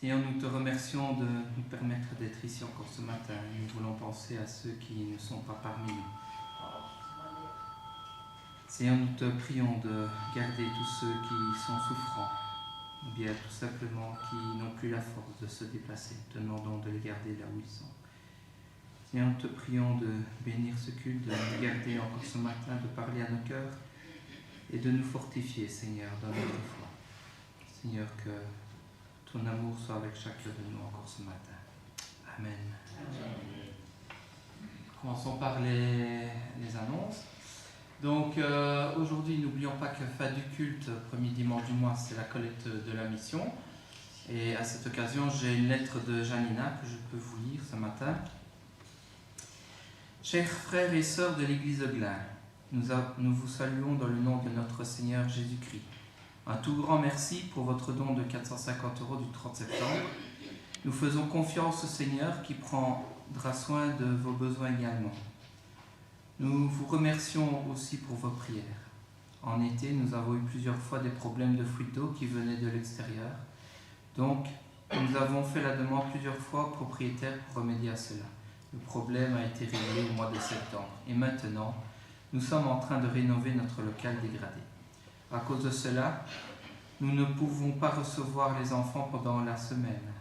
Seigneur, nous te remercions de nous permettre d'être ici encore ce matin. Nous voulons penser à ceux qui ne sont pas parmi nous. Seigneur, nous te prions de garder tous ceux qui sont souffrants, ou bien tout simplement qui n'ont plus la force de se déplacer. Te demandons de les garder là où ils sont. Seigneur, nous te prions de bénir ce culte, de nous garder encore ce matin, de parler à nos cœurs et de nous fortifier, Seigneur, dans notre foi. Seigneur, que ton amour soit avec chacun de nous encore ce matin. Amen. Commençons par les annonces. Donc aujourd'hui, n'oublions pas que fin du culte, premier dimanche du mois, c'est la collecte de la mission. Et à cette occasion, j'ai une lettre de Janina que je peux vous lire ce matin. Chers frères et sœurs de l'église de Glin, nous vous saluons dans le nom de notre Seigneur Jésus-Christ. Un tout grand merci pour votre don de 450 € du 30 septembre. Nous faisons confiance au Seigneur qui prendra soin de vos besoins également. Nous vous remercions aussi pour vos prières. En été, nous avons eu plusieurs fois des problèmes de fuite d'eau qui venaient de l'extérieur. Donc, nous avons fait la demande plusieurs fois au propriétaire pour remédier à cela. Le problème a été réglé au mois de septembre. Et maintenant, nous sommes en train de rénover notre local dégradé. À cause de cela, nous ne pouvons pas recevoir les enfants pendant la semaine.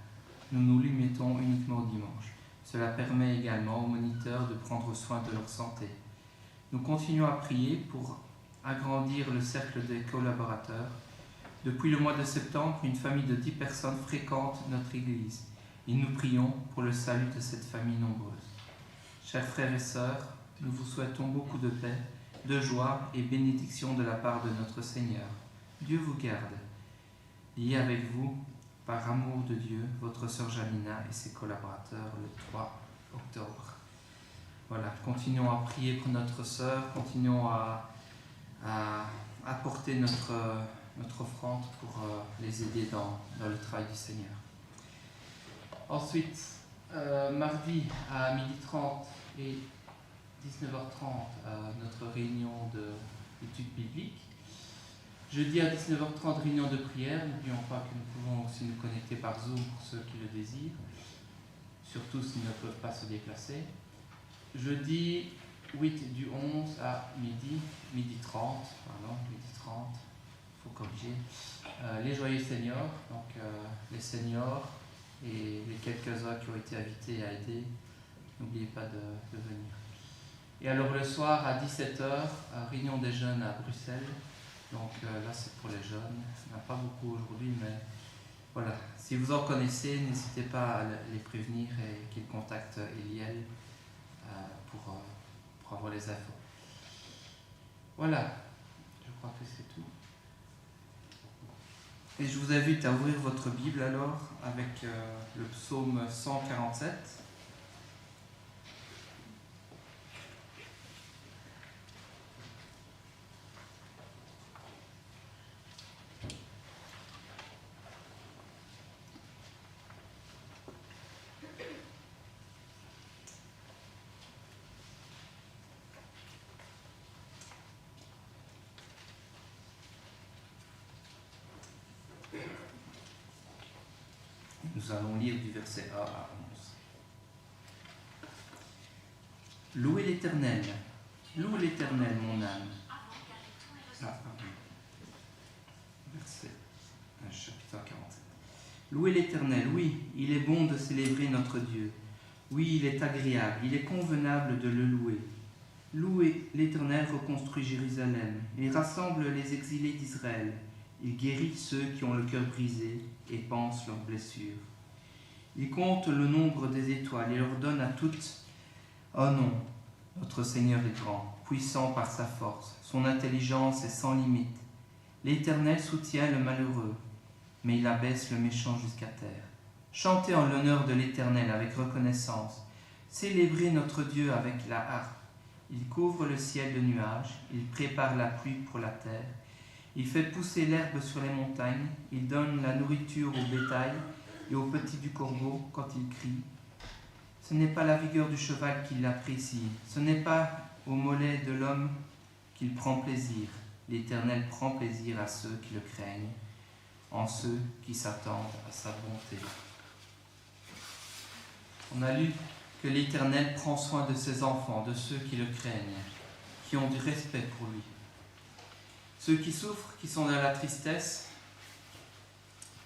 Nous nous limitons uniquement au dimanche. Cela permet également aux moniteurs de prendre soin de leur santé. Nous continuons à prier pour agrandir le cercle des collaborateurs. Depuis le mois de septembre, une famille de 10 personnes fréquente notre église et nous prions pour le salut de cette famille nombreuse. Chers frères et sœurs, nous vous souhaitons beaucoup de paix, de joie et bénédiction de la part de notre Seigneur. Dieu vous garde. Lié avec vous, par amour de Dieu, votre sœur Janina et ses collaborateurs le 3 octobre. Voilà, continuons à prier pour notre sœur, continuons à apporter notre offrande pour les aider dans le travail du Seigneur. Ensuite, mardi à 12h30 et 19h30, notre réunion d'études bibliques. Jeudi à 19h30, réunion de prière. N'oublions pas que nous pouvons aussi nous connecter par Zoom pour ceux qui le désirent, surtout s'ils ne peuvent pas se déplacer. Jeudi 8 du 11 à midi 30, faut corriger. Les joyeux seniors, donc les seniors et les quelques-uns qui ont été invités à aider, n'oubliez pas de venir. Et alors le soir à 17h, réunion des jeunes à Bruxelles. Donc là c'est pour les jeunes, il n'y en a pas beaucoup aujourd'hui, mais voilà. Si vous en connaissez, n'hésitez pas à les prévenir et qu'ils contactent Eliel pour avoir les infos. Voilà, je crois que c'est tout. Et je vous invite à ouvrir votre Bible alors avec le psaume 147. Nous allons lire du verset 1 à 11. Louez l'Éternel, mon âme. Verset 1, chapitre 47. Louez l'Éternel, oui, il est bon de célébrer notre Dieu. Oui, il est agréable, il est convenable de le louer. Louez l'Éternel, reconstruit Jérusalem, il rassemble les exilés d'Israël. Il guérit ceux qui ont le cœur brisé et pansent leurs blessures. Il compte le nombre des étoiles et leur donne à toutes. Oh non, notre Seigneur est grand, puissant par sa force. Son intelligence est sans limite. L'Éternel soutient le malheureux, mais il abaisse le méchant jusqu'à terre. Chantez en l'honneur de l'Éternel avec reconnaissance. Célébrez notre Dieu avec la harpe. Il couvre le ciel de nuages, il prépare la pluie pour la terre. Il fait pousser l'herbe sur les montagnes, il donne la nourriture au bétail et aux petits du corbeau quand il crie. Ce n'est pas la vigueur du cheval qui l'apprécie, ce n'est pas au mollet de l'homme qu'il prend plaisir. L'Éternel prend plaisir à ceux qui le craignent, en ceux qui s'attendent à sa bonté. On a lu que l'Éternel prend soin de ses enfants, de ceux qui le craignent, qui ont du respect pour lui. Ceux qui souffrent, qui sont dans la tristesse,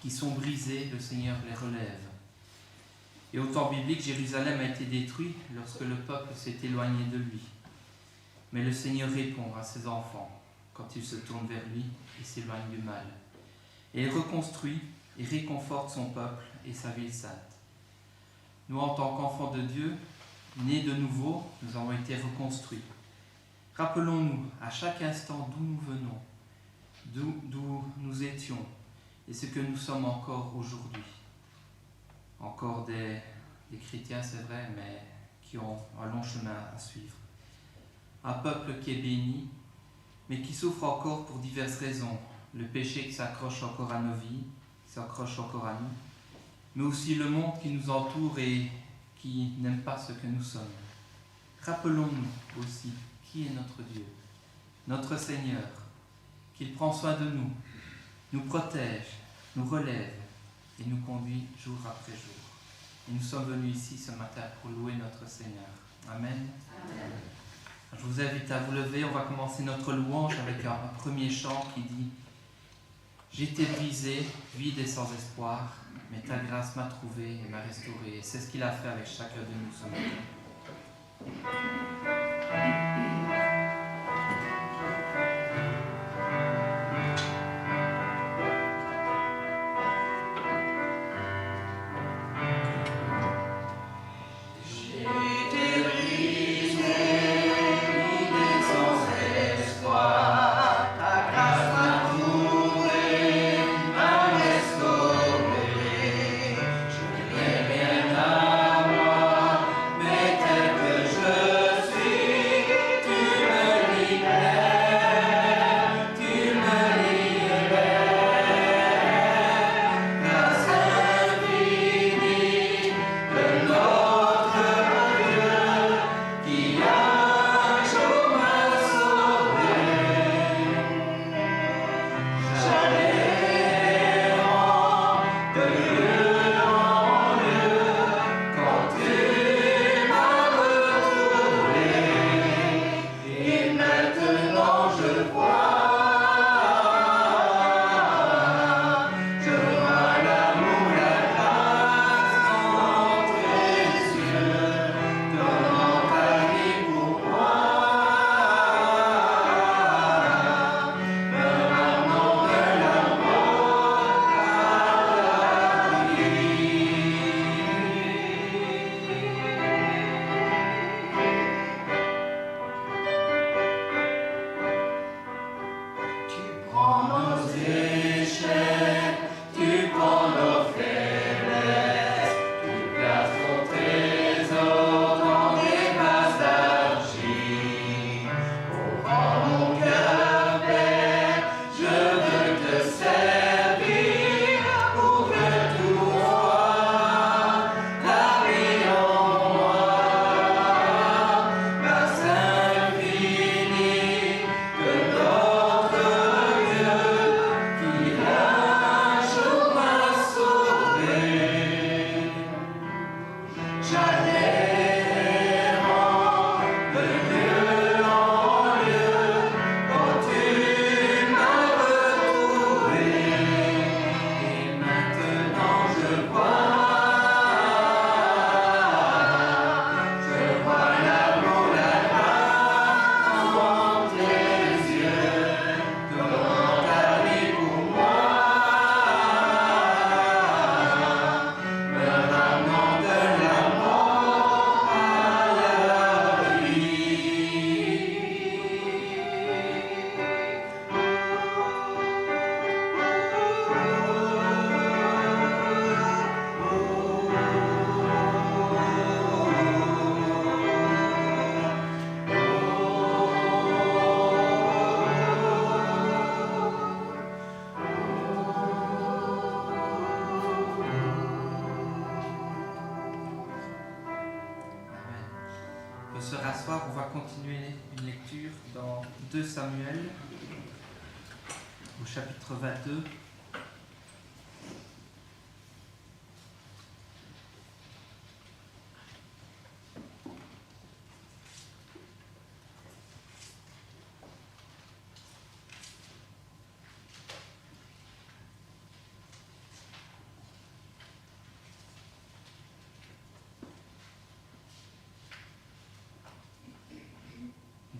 qui sont brisés, le Seigneur les relève. Et au temps biblique, Jérusalem a été détruit lorsque le peuple s'est éloigné de lui. Mais le Seigneur répond à ses enfants quand ils se tournent vers lui et s'éloignent du mal. Et il reconstruit et réconforte son peuple et sa ville sainte. Nous, en tant qu'enfants de Dieu, nés de nouveau, nous avons été reconstruits. Rappelons-nous à chaque instant d'où nous venons, d'où nous étions et ce que nous sommes encore aujourd'hui. Encore des chrétiens, c'est vrai, mais qui ont un long chemin à suivre. Un peuple qui est béni, mais qui souffre encore pour diverses raisons. Le péché qui s'accroche encore à nos vies, qui s'accroche encore à nous, mais aussi le monde qui nous entoure et qui n'aime pas ce que nous sommes. Rappelons-nous aussi qui est notre Dieu, notre Seigneur, qu'il prend soin de nous protège, nous relève et nous conduit jour après jour. Et nous sommes venus ici ce matin pour louer notre Seigneur. Amen. Amen. Je vous invite à vous lever, on va commencer notre louange avec un premier chant qui dit « J'étais brisé, vide et sans espoir, mais ta grâce m'a trouvé et m'a restauré. » Et c'est ce qu'il a fait avec chacun de nous ce matin. Se rasseoir, on va continuer une lecture dans 2 Samuel, au chapitre 22. «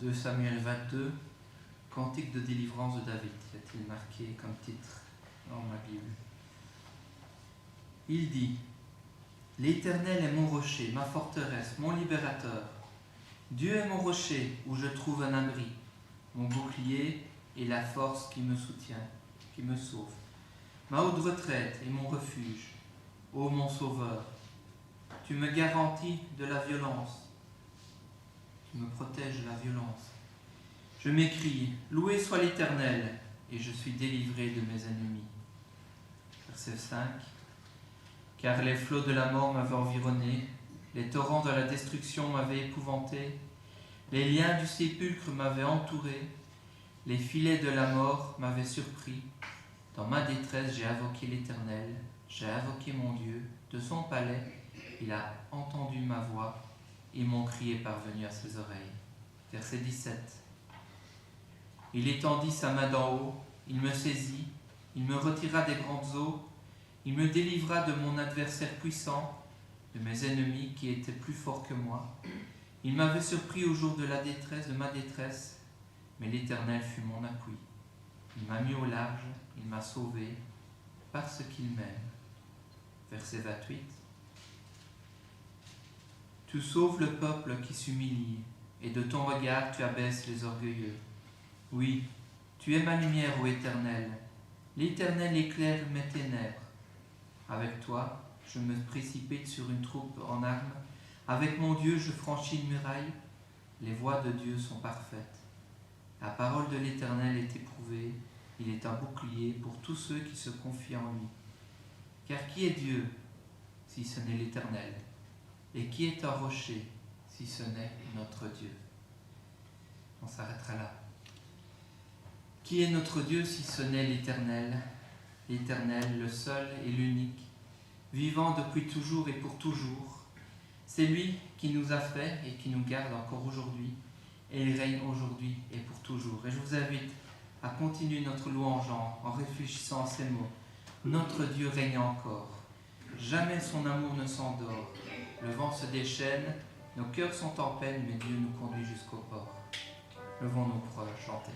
2 Samuel 22, Cantique de délivrance de David, y a-t-il marqué comme titre dans ma Bible. Il dit: L'Éternel est mon rocher, ma forteresse, mon libérateur. Dieu est mon rocher où je trouve un abri, mon bouclier et la force qui me soutient, qui me sauve. Ma haute retraite et mon refuge, ô mon sauveur. Tu me garantis de la violence, tu me protèges de la violence. Je m'écrie: loué soit l'Éternel, et je suis délivré de mes ennemis. Verset 5. Car les flots de la mort m'avaient environné, les torrents de la destruction m'avaient épouvanté, les liens du sépulcre m'avaient entouré, les filets de la mort m'avaient surpris. Dans ma détresse, j'ai invoqué l'Éternel, j'ai invoqué mon Dieu. De son palais, il a entendu ma voix, et mon cri est parvenu à ses oreilles. Verset 17. Il étendit sa main d'en haut, il me saisit, il me retira des grandes eaux, il me délivra de mon adversaire puissant, de mes ennemis qui étaient plus forts que moi. Il m'avait surpris au jour de la détresse, de ma détresse, mais l'Éternel fut mon appui. Il m'a mis au large, il m'a sauvé, parce qu'il m'aime. Verset 28. Tu sauves le peuple qui s'humilie, et de ton regard tu abaisses les orgueilleux. Oui, tu es ma lumière, ô Éternel. L'Éternel éclaire mes ténèbres. Avec toi, je me précipite sur une troupe en armes. Avec mon Dieu, je franchis une muraille. Les voies de Dieu sont parfaites. La parole de l'Éternel est éprouvée. Il est un bouclier pour tous ceux qui se confient en lui. Car qui est Dieu, si ce n'est l'Éternel? Et qui est un rocher, si ce n'est notre Dieu? On s'arrêtera là. Qui est notre Dieu, si ce n'est l'Éternel? L'Éternel, le seul et l'unique, vivant depuis toujours et pour toujours. C'est lui qui nous a fait et qui nous garde encore aujourd'hui, et il règne aujourd'hui et pour toujours. Et je vous invite à continuer notre louange en réfléchissant à ces mots. Notre Dieu règne encore. Jamais son amour ne s'endort. Le vent se déchaîne, nos cœurs sont en peine, mais Dieu nous conduit jusqu'au port. Levons-nous pour chanter.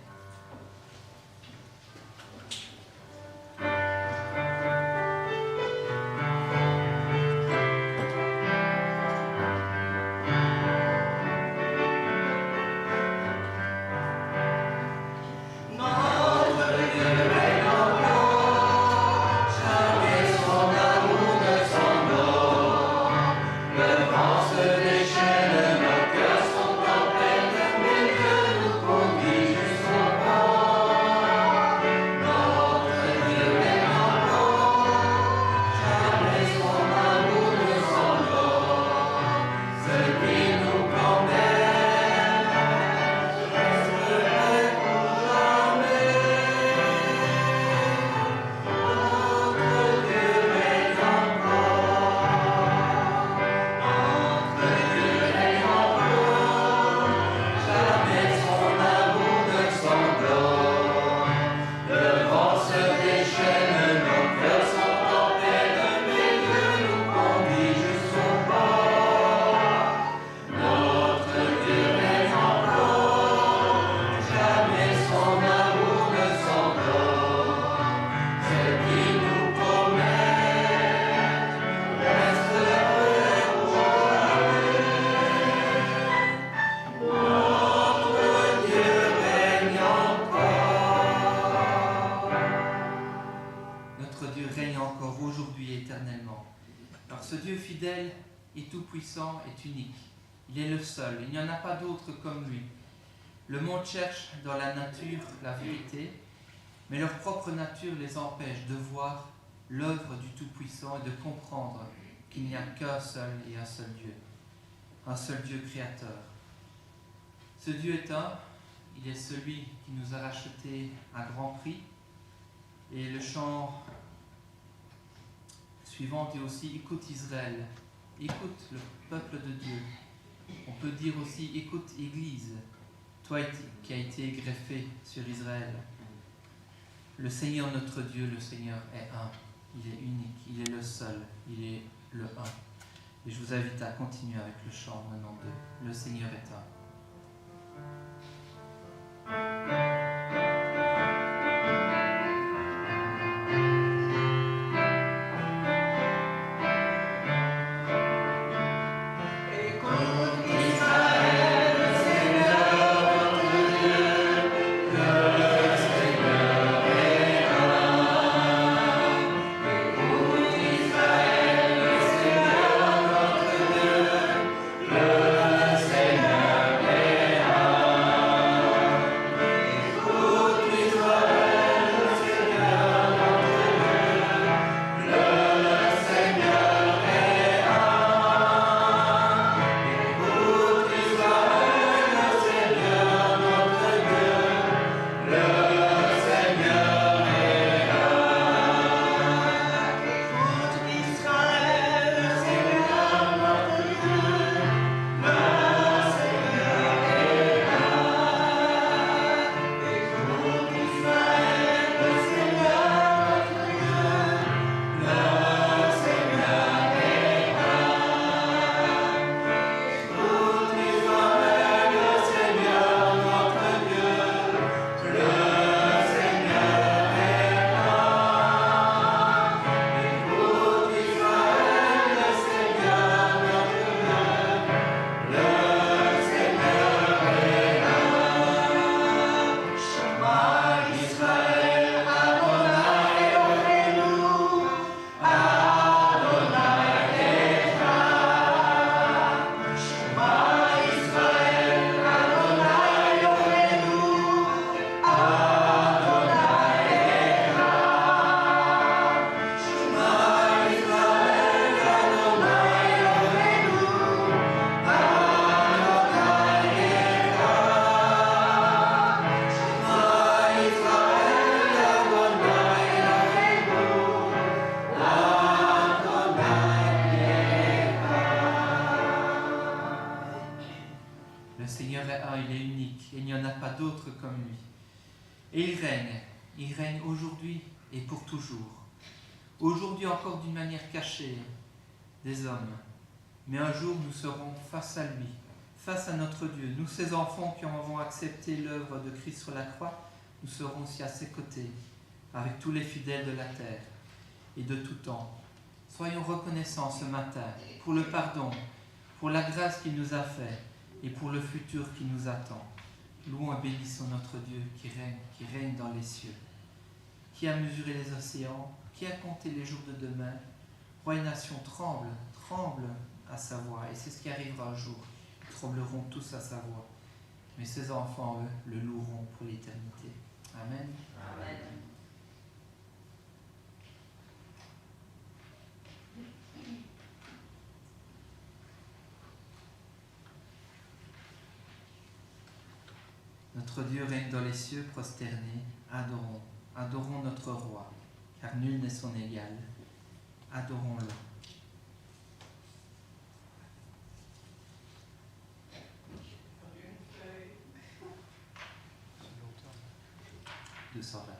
Tout-puissant est unique. Il est le seul. Il n'y en a pas d'autre comme lui. Le monde cherche dans la nature la vérité, mais leur propre nature les empêche de voir l'œuvre du Tout-Puissant et de comprendre qu'il n'y a qu'un seul et un seul Dieu créateur. Ce Dieu est un, il est celui qui nous a rachetés à grand prix. Et le chant suivant dit aussi: écoute Israël. Écoute le peuple de Dieu. On peut dire aussi: écoute Église, toi qui as été greffé sur Israël. Le Seigneur notre Dieu, le Seigneur est un. Il est unique, il est le seul, il est le un. Et je vous invite à continuer avec le chant 92. Le Seigneur est un. d'autre comme lui. Et il règne aujourd'hui et pour toujours. Aujourd'hui encore d'une manière cachée des hommes, mais un jour nous serons face à lui, face à notre Dieu. Nous, ses enfants qui avons accepté l'œuvre de Christ sur la croix, nous serons aussi à ses côtés, avec tous les fidèles de la terre et de tout temps. Soyons reconnaissants ce matin pour le pardon, pour la grâce qu'il nous a fait et pour le futur qui nous attend. Louons et bénissons notre Dieu qui règne dans les cieux, qui a mesuré les océans, qui a compté les jours de demain. Roi et nation tremble à sa voix, et c'est ce qui arrivera un jour. Ils trembleront tous à sa voix, mais ses enfants, eux, le loueront pour l'éternité. Amen. Amen. Notre Dieu règne dans les cieux, prosternés, adorons notre roi, car nul n'est son égal. Adorons-le. « 229.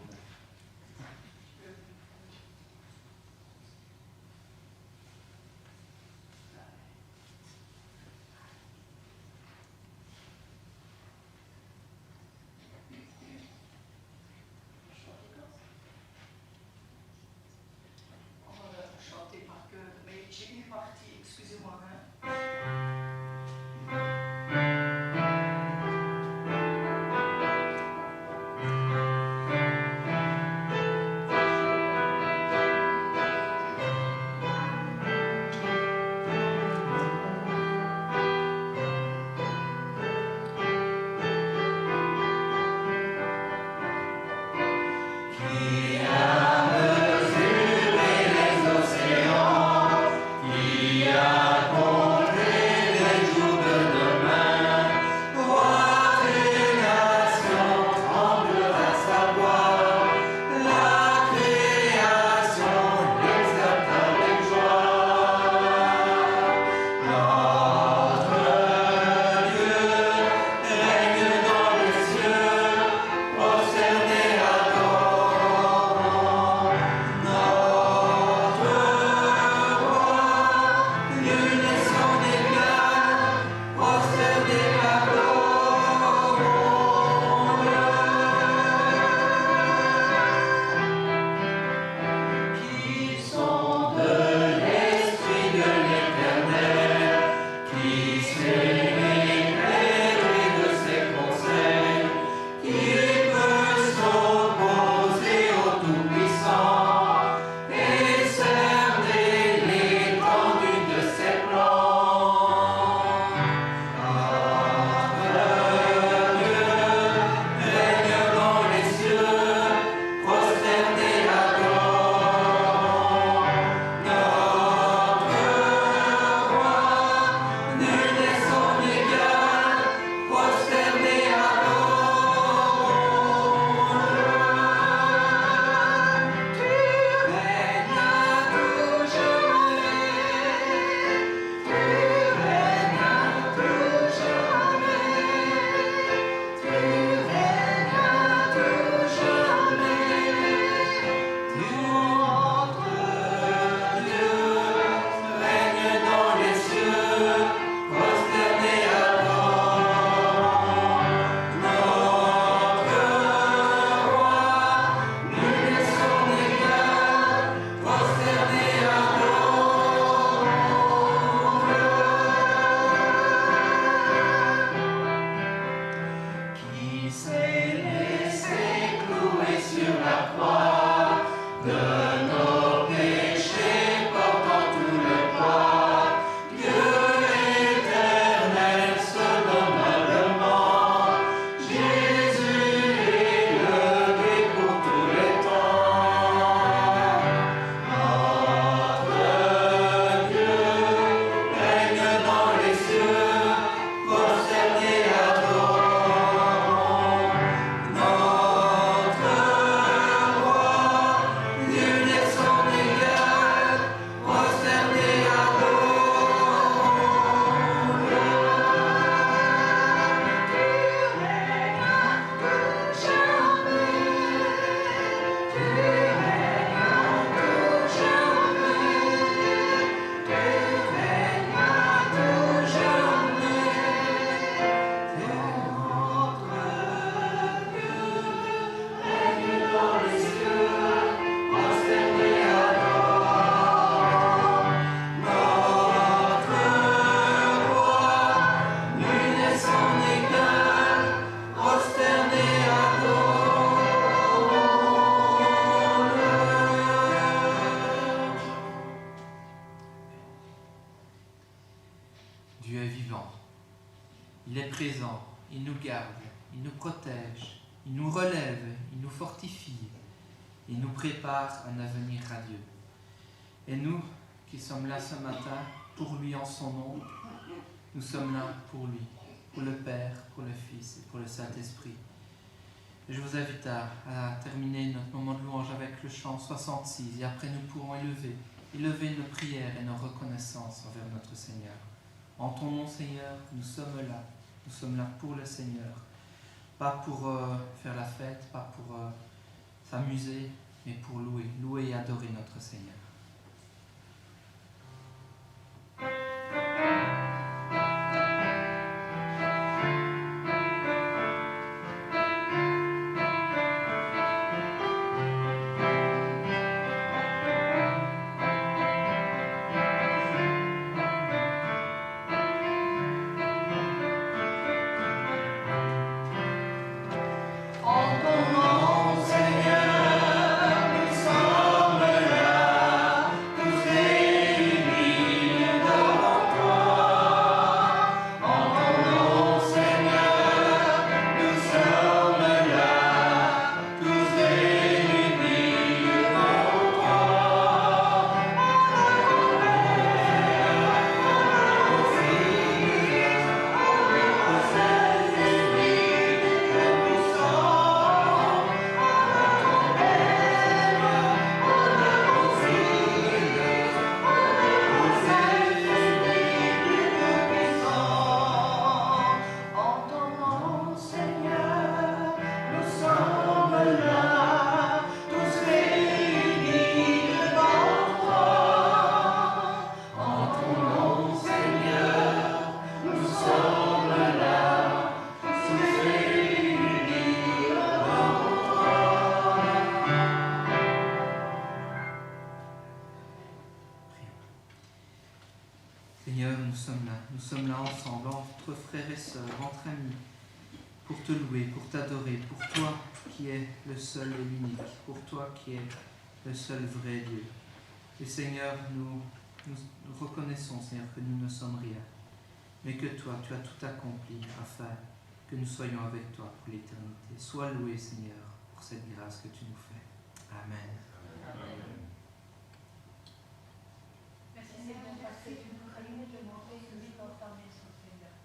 il nous protège, il nous relève, il nous fortifie, il nous prépare un avenir radieux. Et nous qui sommes là ce matin, pour lui en son nom, nous sommes là pour lui, pour le Père, pour le Fils et pour le Saint-Esprit. Je vous invite à terminer notre moment de louange avec le chant 66 et après nous pourrons élever nos prières et nos reconnaissances envers notre Seigneur. En ton nom, Seigneur, nous sommes là pour le Seigneur, pas pour faire la fête, pas pour s'amuser, mais pour louer et adorer notre Seigneur. Seigneur, nous sommes là ensemble, entre frères et sœurs, entre amis, pour te louer, pour t'adorer, pour toi qui es le seul et l'unique, pour toi qui es le seul vrai Dieu. Et Seigneur, nous reconnaissons, Seigneur, que nous ne sommes rien, mais que toi, tu as tout accompli afin que nous soyons avec toi pour l'éternité. Sois loué, Seigneur, pour cette grâce que tu nous fais. Amen. Amen. Merci Seigneur parce que tu nous as donné de montrer que nous dans ta maison, Seigneur.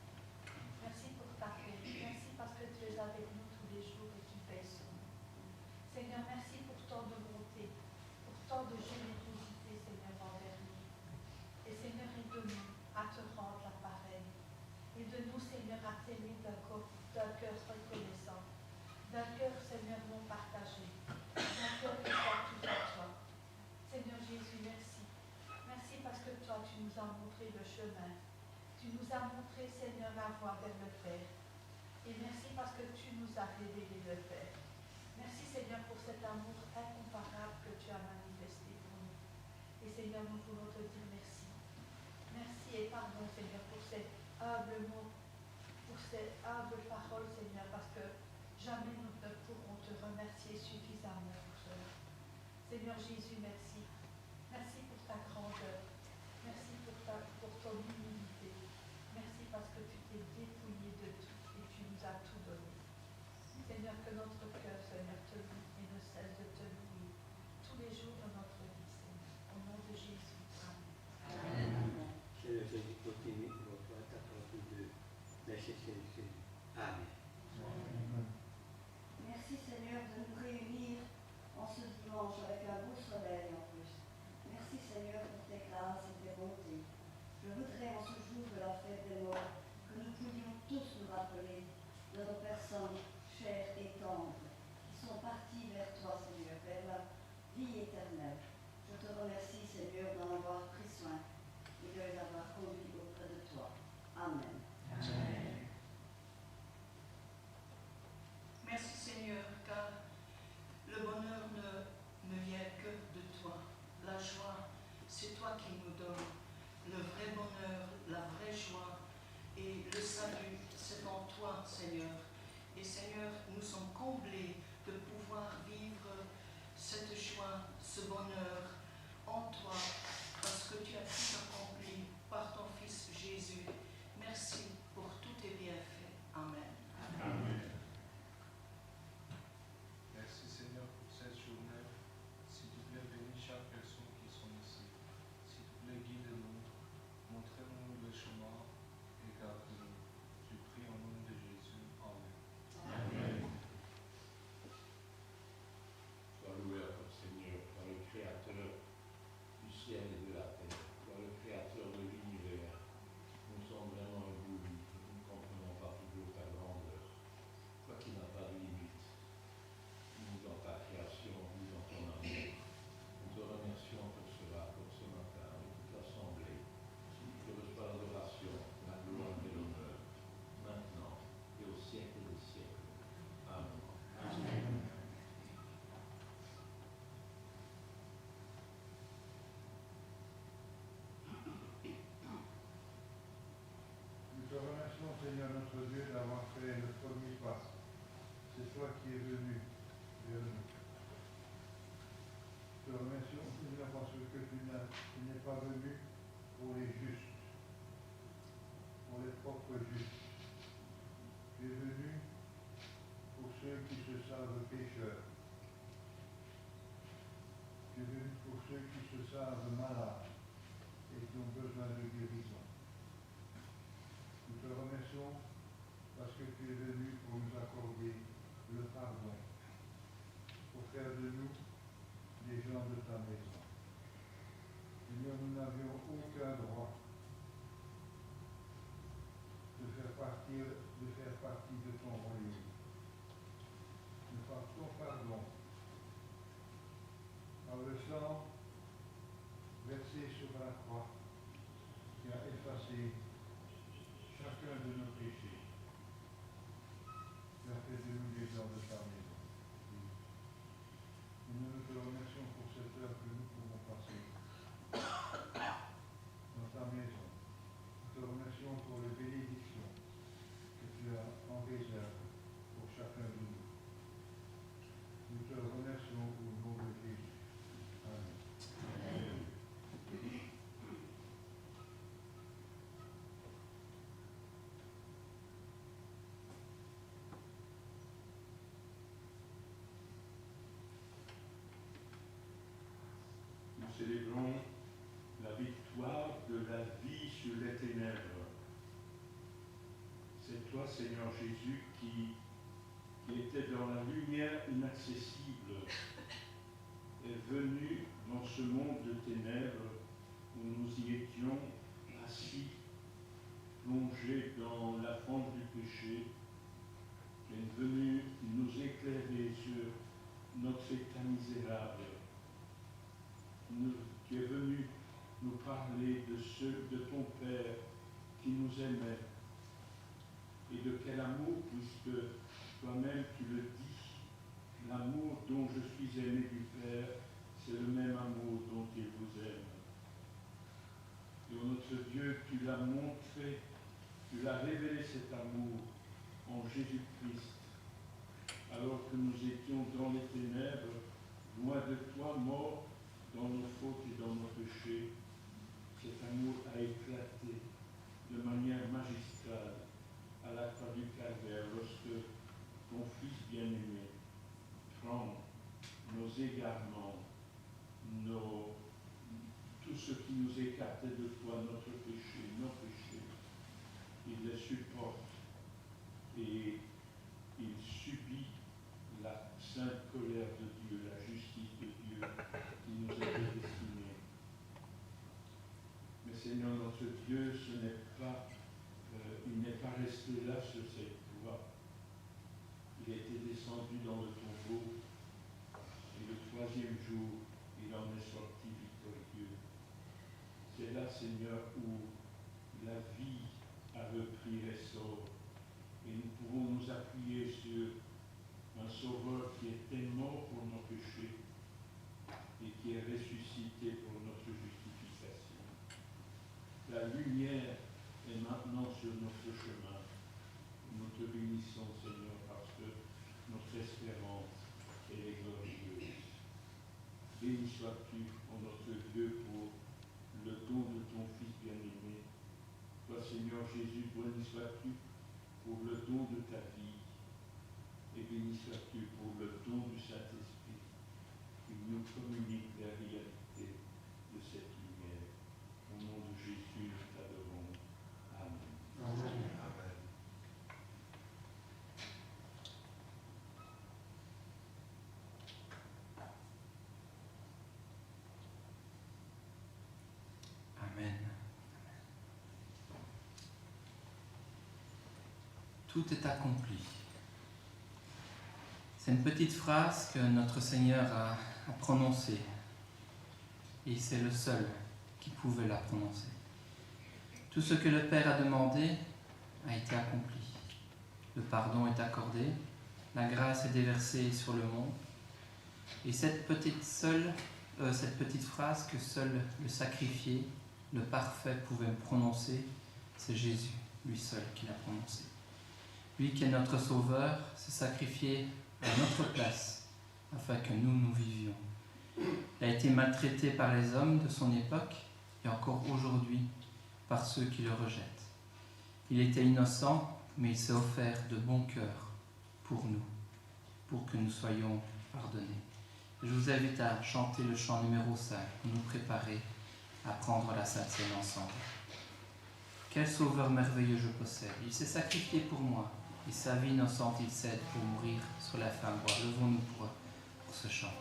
Merci pour ta paix. Merci parce que tu es avec nous tous les jours et tu veilles sur nous. Seigneur, merci pour tant de bonté, pour tant de générosité, Seigneur, envers nous. Et Seigneur, aide-nous à te rendre l'appareil. Aide-nous, Seigneur, à t'aimer d'un cœur reconnaissant, d'un cœur, Seigneur, non partagé, d'un cœur qui soit tout à toi. Seigneur Jésus, merci. Merci parce que toi, tu nous as montré le chemin. Tu nous as montré, Seigneur, la voie vers le Père. Et merci parce que tu nous as révélé le Père. Merci, Seigneur, pour cet amour incomparable que tu as manifesté pour nous. Et Seigneur, nous voulons te dire merci. Merci et pardon, Seigneur, pour ces humbles mots, pour ces humbles paroles, Seigneur, parce que jamais nous ne pourrons te remercier suffisamment pour cela. Seigneur Jésus, merci. Merci pour ta grandeur. Merci pour ton humilité. Merci parce que tu t'es dépouillé de tout et tu nous as tout donné. Seigneur, que notre cœur, Seigneur, te loue et ne cesse de te louer tous les jours de notre vie, Seigneur. Au nom de Jésus. Amen. Amen. Seigneur Jésus, continue votre accompli de nécessité. Amen. Merci Seigneur de nous réunir en ce dimanche avec un beau soleil en plus. Merci Seigneur pour tes grâces et tes bontés. Je voudrais en ce jour de la fête des morts que nous pouvions tous nous rappeler de nos personnes chères et tendres qui sont parties vers toi Seigneur, vers la vie éternelle. Je te remercie Seigneur d'en avoir pris soin et de les avoir conduits auprès de toi. Amen. Amen. Merci Seigneur, car le bonheur ne vient que de toi. La joie, c'est toi qui nous donnes. Le vrai bonheur, la vraie joie et le salut, c'est en toi, Seigneur. Et Seigneur, nous sommes comblés de pouvoir vivre cette joie, ce bonheur en toi, parce que tu as tout accompli par ton Fils notre Dieu, d'avoir fait le premier pas. C'est toi qui es venu vers nous. Te remercions, Seigneur, parce que tu n'es pas venu pour les justes, pour les propres justes. Tu es venu pour ceux qui se savent pécheurs. Tu es venu pour ceux qui se savent malades et qui ont besoin de guérison. Nous te remercions parce que tu es venu pour nous accorder le pardon, pour faire de nous des gens de ta maison. Seigneur, nous n'avions aucun droit de faire partie de ton royaume. Mais par ton pardon, par le sang versé sur la croix, qui a effacé chacun de nos péchés, tu as fait de nous des gens de ta maison. Et nous te remercions pour cette heure que nous pouvons passer dans ta maison. Nous te remercions pour les bénédictions que tu as en réserve pour chacun de nous. Nous te remercions au nom de Jésus. Amen. Nous célébrons la victoire de la vie sur les ténèbres. C'est toi, Seigneur Jésus, qui était dans la lumière inaccessible, est venu dans ce monde de ténèbres où nous y étions assis, plongés dans la fente du péché. Tu es venu nous éclairer sur notre état misérable. Tu es venu nous parler de ton Père qui nous aimait et de quel amour, puisque toi-même tu le dis, l'amour dont je suis aimé du Père, c'est le même amour dont il vous aime. Et oh notre Dieu, tu l'as montré, tu l'as révélé cet amour en Jésus-Christ, alors que nous étions dans les ténèbres, loin de toi, morts dans nos fautes et dans nos péchés. Cet amour a éclaté de manière magistrale à la croix du Calvaire lorsque ton Fils bien-aimé prend nos égarements, tout ce qui nous écartait de toi, notre péché, nos péchés. Il les supporte et il subit la sainte colère de Dieu, la justice de Dieu qui nous était destinée. Mais Seigneur notre Dieu, il n'est pas resté là sur cette croix. Il a été descendu dans le tombeau et le troisième jour, il en est sorti victorieux. C'est là, Seigneur, où la vie a repris essor et nous pouvons nous appuyer sur un Sauveur qui était mort pour nos péchés et qui est ressuscité pour notre justification. La lumière est maintenant sur notre chemin. Nous te bénissons, Seigneur, parce que notre espérance est glorieuse. Béni sois-tu, ô notre Dieu, pour le don de ton Fils bien-aimé. Toi, Seigneur Jésus, béni sois-tu pour le don de ta vie. Et béni sois-tu pour le don du Saint-Esprit qui nous communique la réalité de cette lumière. Au nom de Jésus, nous t'adorons. Amen. Amen. Amen. Tout est accompli. C'est une petite phrase que notre Seigneur a prononcée. Et c'est le seul qui pouvait la prononcer. Tout ce que le Père a demandé a été accompli. Le pardon est accordé, la grâce est déversée sur le monde. Et cette petite phrase que seul le sacrifié, le parfait, pouvait prononcer, c'est Jésus, lui seul, qui l'a prononcée. Lui qui est notre Sauveur s'est sacrifié à notre place afin que nous vivions. Il a été maltraité par les hommes de son époque et encore aujourd'hui par ceux qui le rejettent. Il était innocent, mais il s'est offert de bon cœur pour nous, pour que nous soyons pardonnés. Je vous invite à chanter le chant numéro 5 pour nous préparer à prendre la Sainte Seine ensemble. Quel sauveur merveilleux je possède. Il s'est sacrifié pour moi et sa vie innocente il cède pour mourir sur la flamme bois. Levons-nous pour ce chant.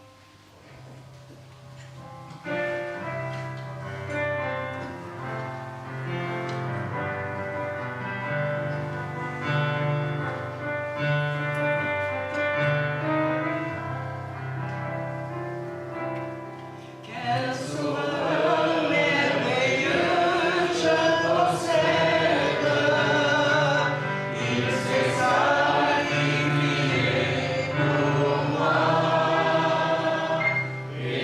Et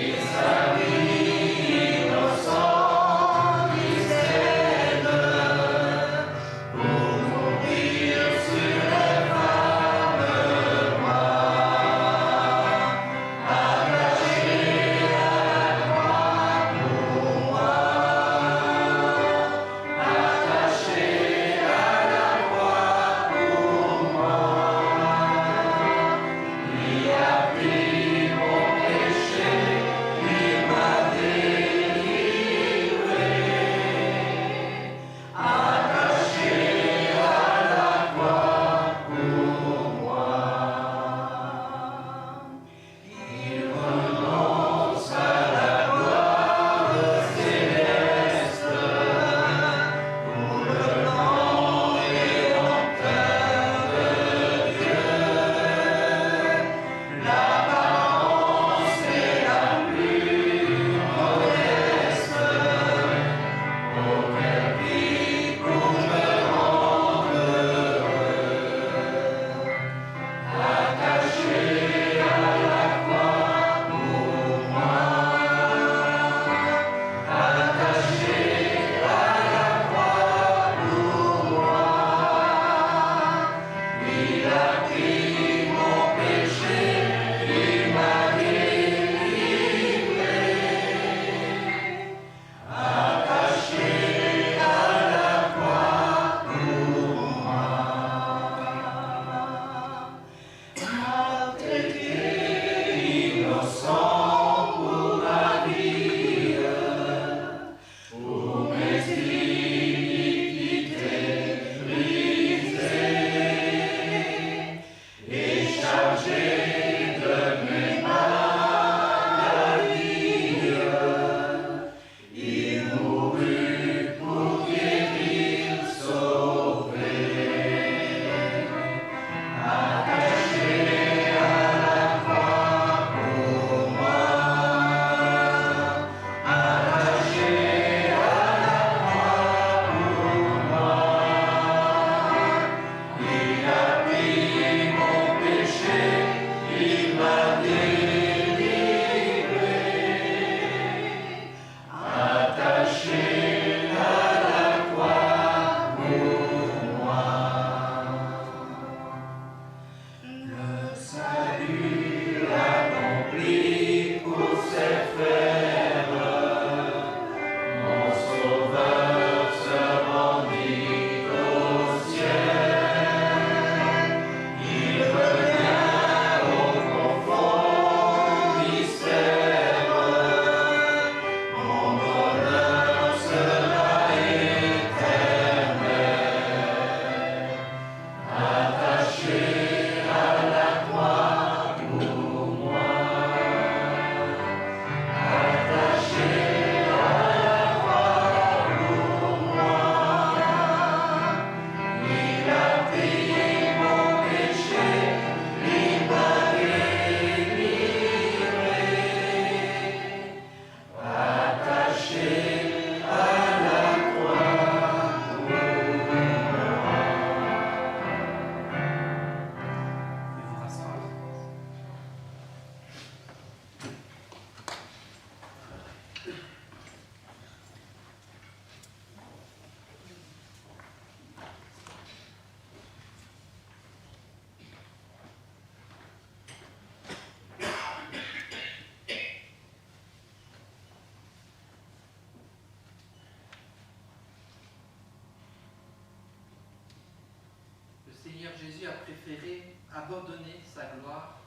Jésus a préféré abandonner sa gloire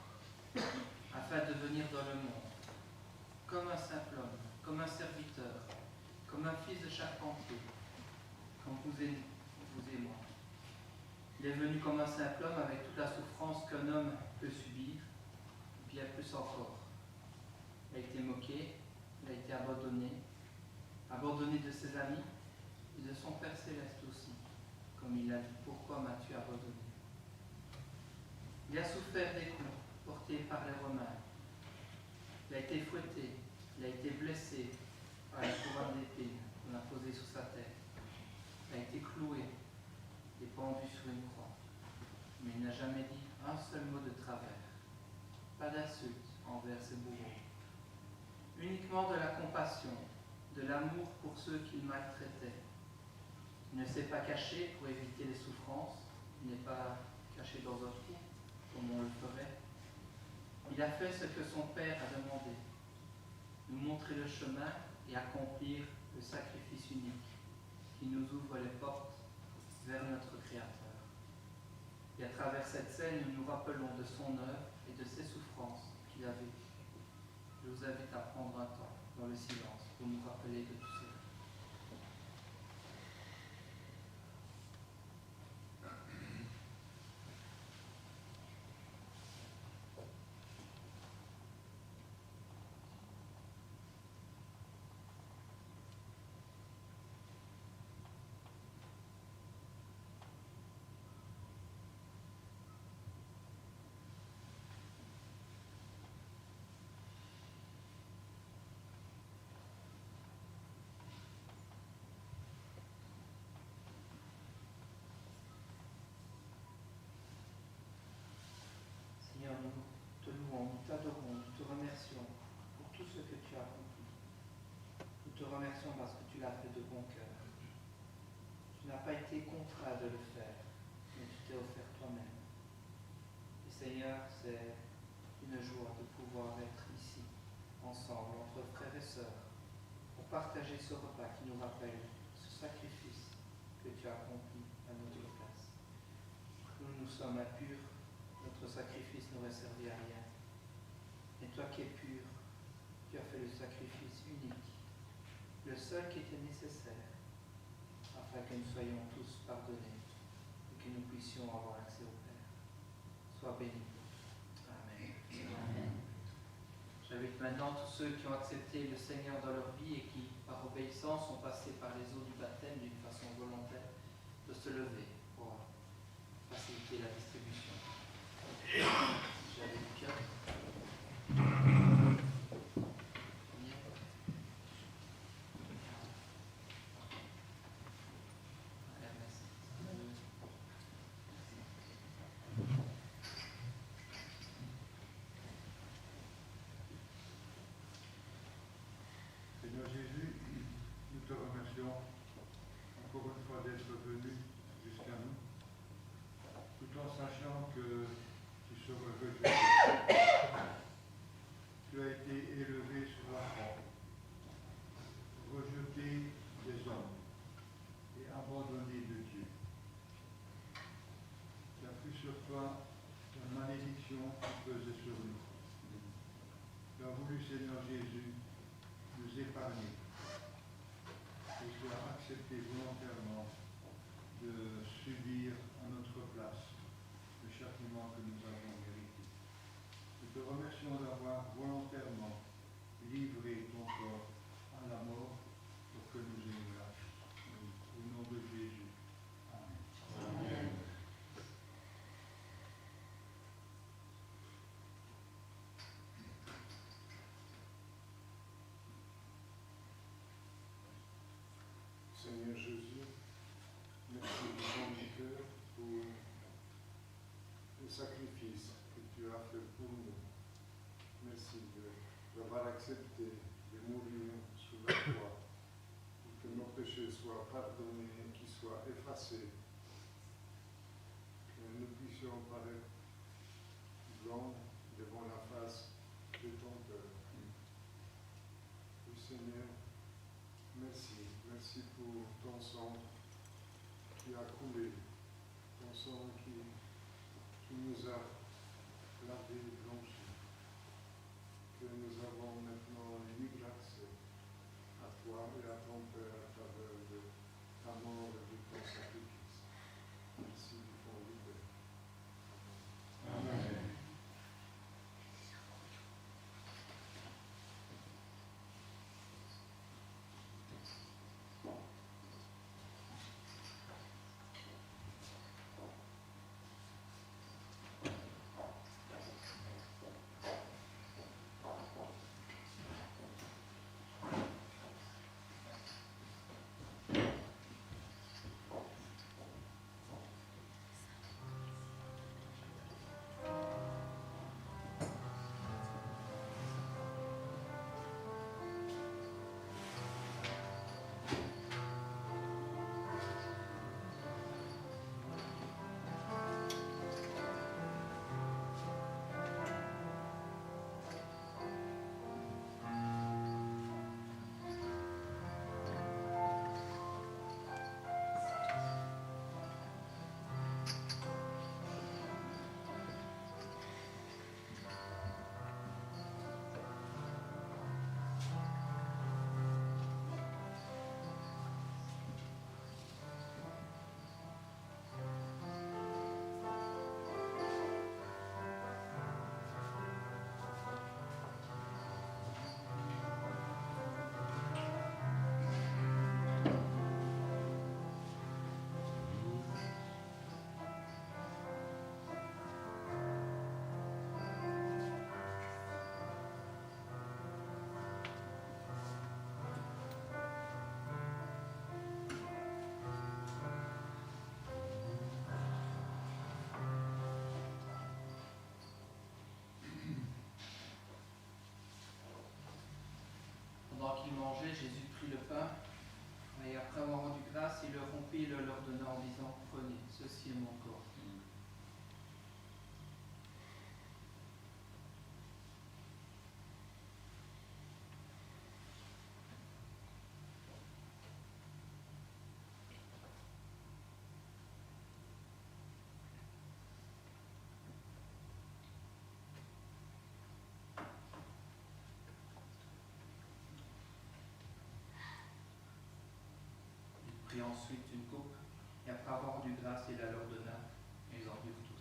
afin de venir dans le monde, comme un simple homme, comme un serviteur, comme un fils de charpentier, comme vous et moi. Il est venu comme un simple homme avec toute la souffrance qu'un homme peut subir, et bien plus encore. Il a été moqué, il a été abandonné de ses amis et de son Père céleste aussi, comme il a dit, pourquoi m'as-tu abandonné? Il a souffert des coups portés par les Romains. Il a été fouetté, il a été blessé par la couronne d'épines qu'on a posée sur sa tête. Il a été cloué et pendu sur une croix. Mais il n'a jamais dit un seul mot de travers, pas d'insulte envers ses bourreaux. Uniquement de la compassion, de l'amour pour ceux qu'il maltraitait. Il ne s'est pas caché pour éviter les souffrances, il n'est pas caché dans un trou, comme on le ferait. Il a fait ce que son Père a demandé, nous montrer le chemin et accomplir le sacrifice unique qui nous ouvre les portes vers notre Créateur. Et à travers cette scène, nous nous rappelons de son œuvre et de ses souffrances qu'il a vécues. Je vous invite à prendre un temps dans le silence pour nous rappeler de tout cela. Seigneur, nous te louons, nous t'adorons, nous te remercions pour tout ce que tu as accompli. Nous te remercions parce que tu l'as fait de bon cœur. Tu n'as pas été contraint de le faire, mais tu t'es offert toi-même. Et Seigneur, c'est une joie de pouvoir être ici, ensemble, entre frères et sœurs, pour partager ce repas qui nous rappelle ce sacrifice que tu as accompli à notre place. Nous sommes impurs. Notre sacrifice n'aurait servi à rien. Et toi qui es pur, tu as fait le sacrifice unique, le seul qui était nécessaire, afin que nous soyons tous pardonnés et que nous puissions avoir accès au Père. Sois béni. Amen. Amen. J'invite maintenant tous ceux qui ont accepté le Seigneur dans leur vie et qui, par obéissance, sont passés par les eaux du baptême d'une façon volontaire, de se lever pour faciliter la distribution. J'avais Piotr. Seigneur Jésus, nous te remercions encore une fois d'être venu jusqu'à nous, tout en sachant que tu seras rejeté. Tu as été élevé sur la croix, rejeté des hommes et abandonné de Dieu. Tu as pris sur toi la malédiction qui pesait sur nous. Tu as voulu, Seigneur Jésus, nous épargner. Et tu as accepté volontairement de subir à notre place le châtiment que nous avons mérité. Nous te remercions d'avoir volontairement livré ton corps à la mort pour que nous ayons la vie. Au nom de Jésus. Amen. Amen. Seigneur Jésus, merci du fond du cœur pour le sacrifice que tu as fait pour nous. Merci d'avoir accepté de mourir sous la croix pour que nos péchés soient pardonnés, qu'ils soient effacés, que nous puissions paraître blancs devant la face de ton cœur. Oui, Seigneur, merci. Merci pour ton sang qui a coulé, ton sang qui nous as lavé et blanchi, que nous avons maintenant libre accès à toi et à ton Père à travers ta mort et de ton sacrifice. Merci du fond du Père. Amen. Pendant qu'ils mangeaient, Jésus prit le pain, et après avoir rendu grâce, il le rompit et le leur donna en disant, prenez, ceci est mon corps. Il prit ensuite une coupe, et après avoir rendu grâce, il la leur donna, et ils en burent tous.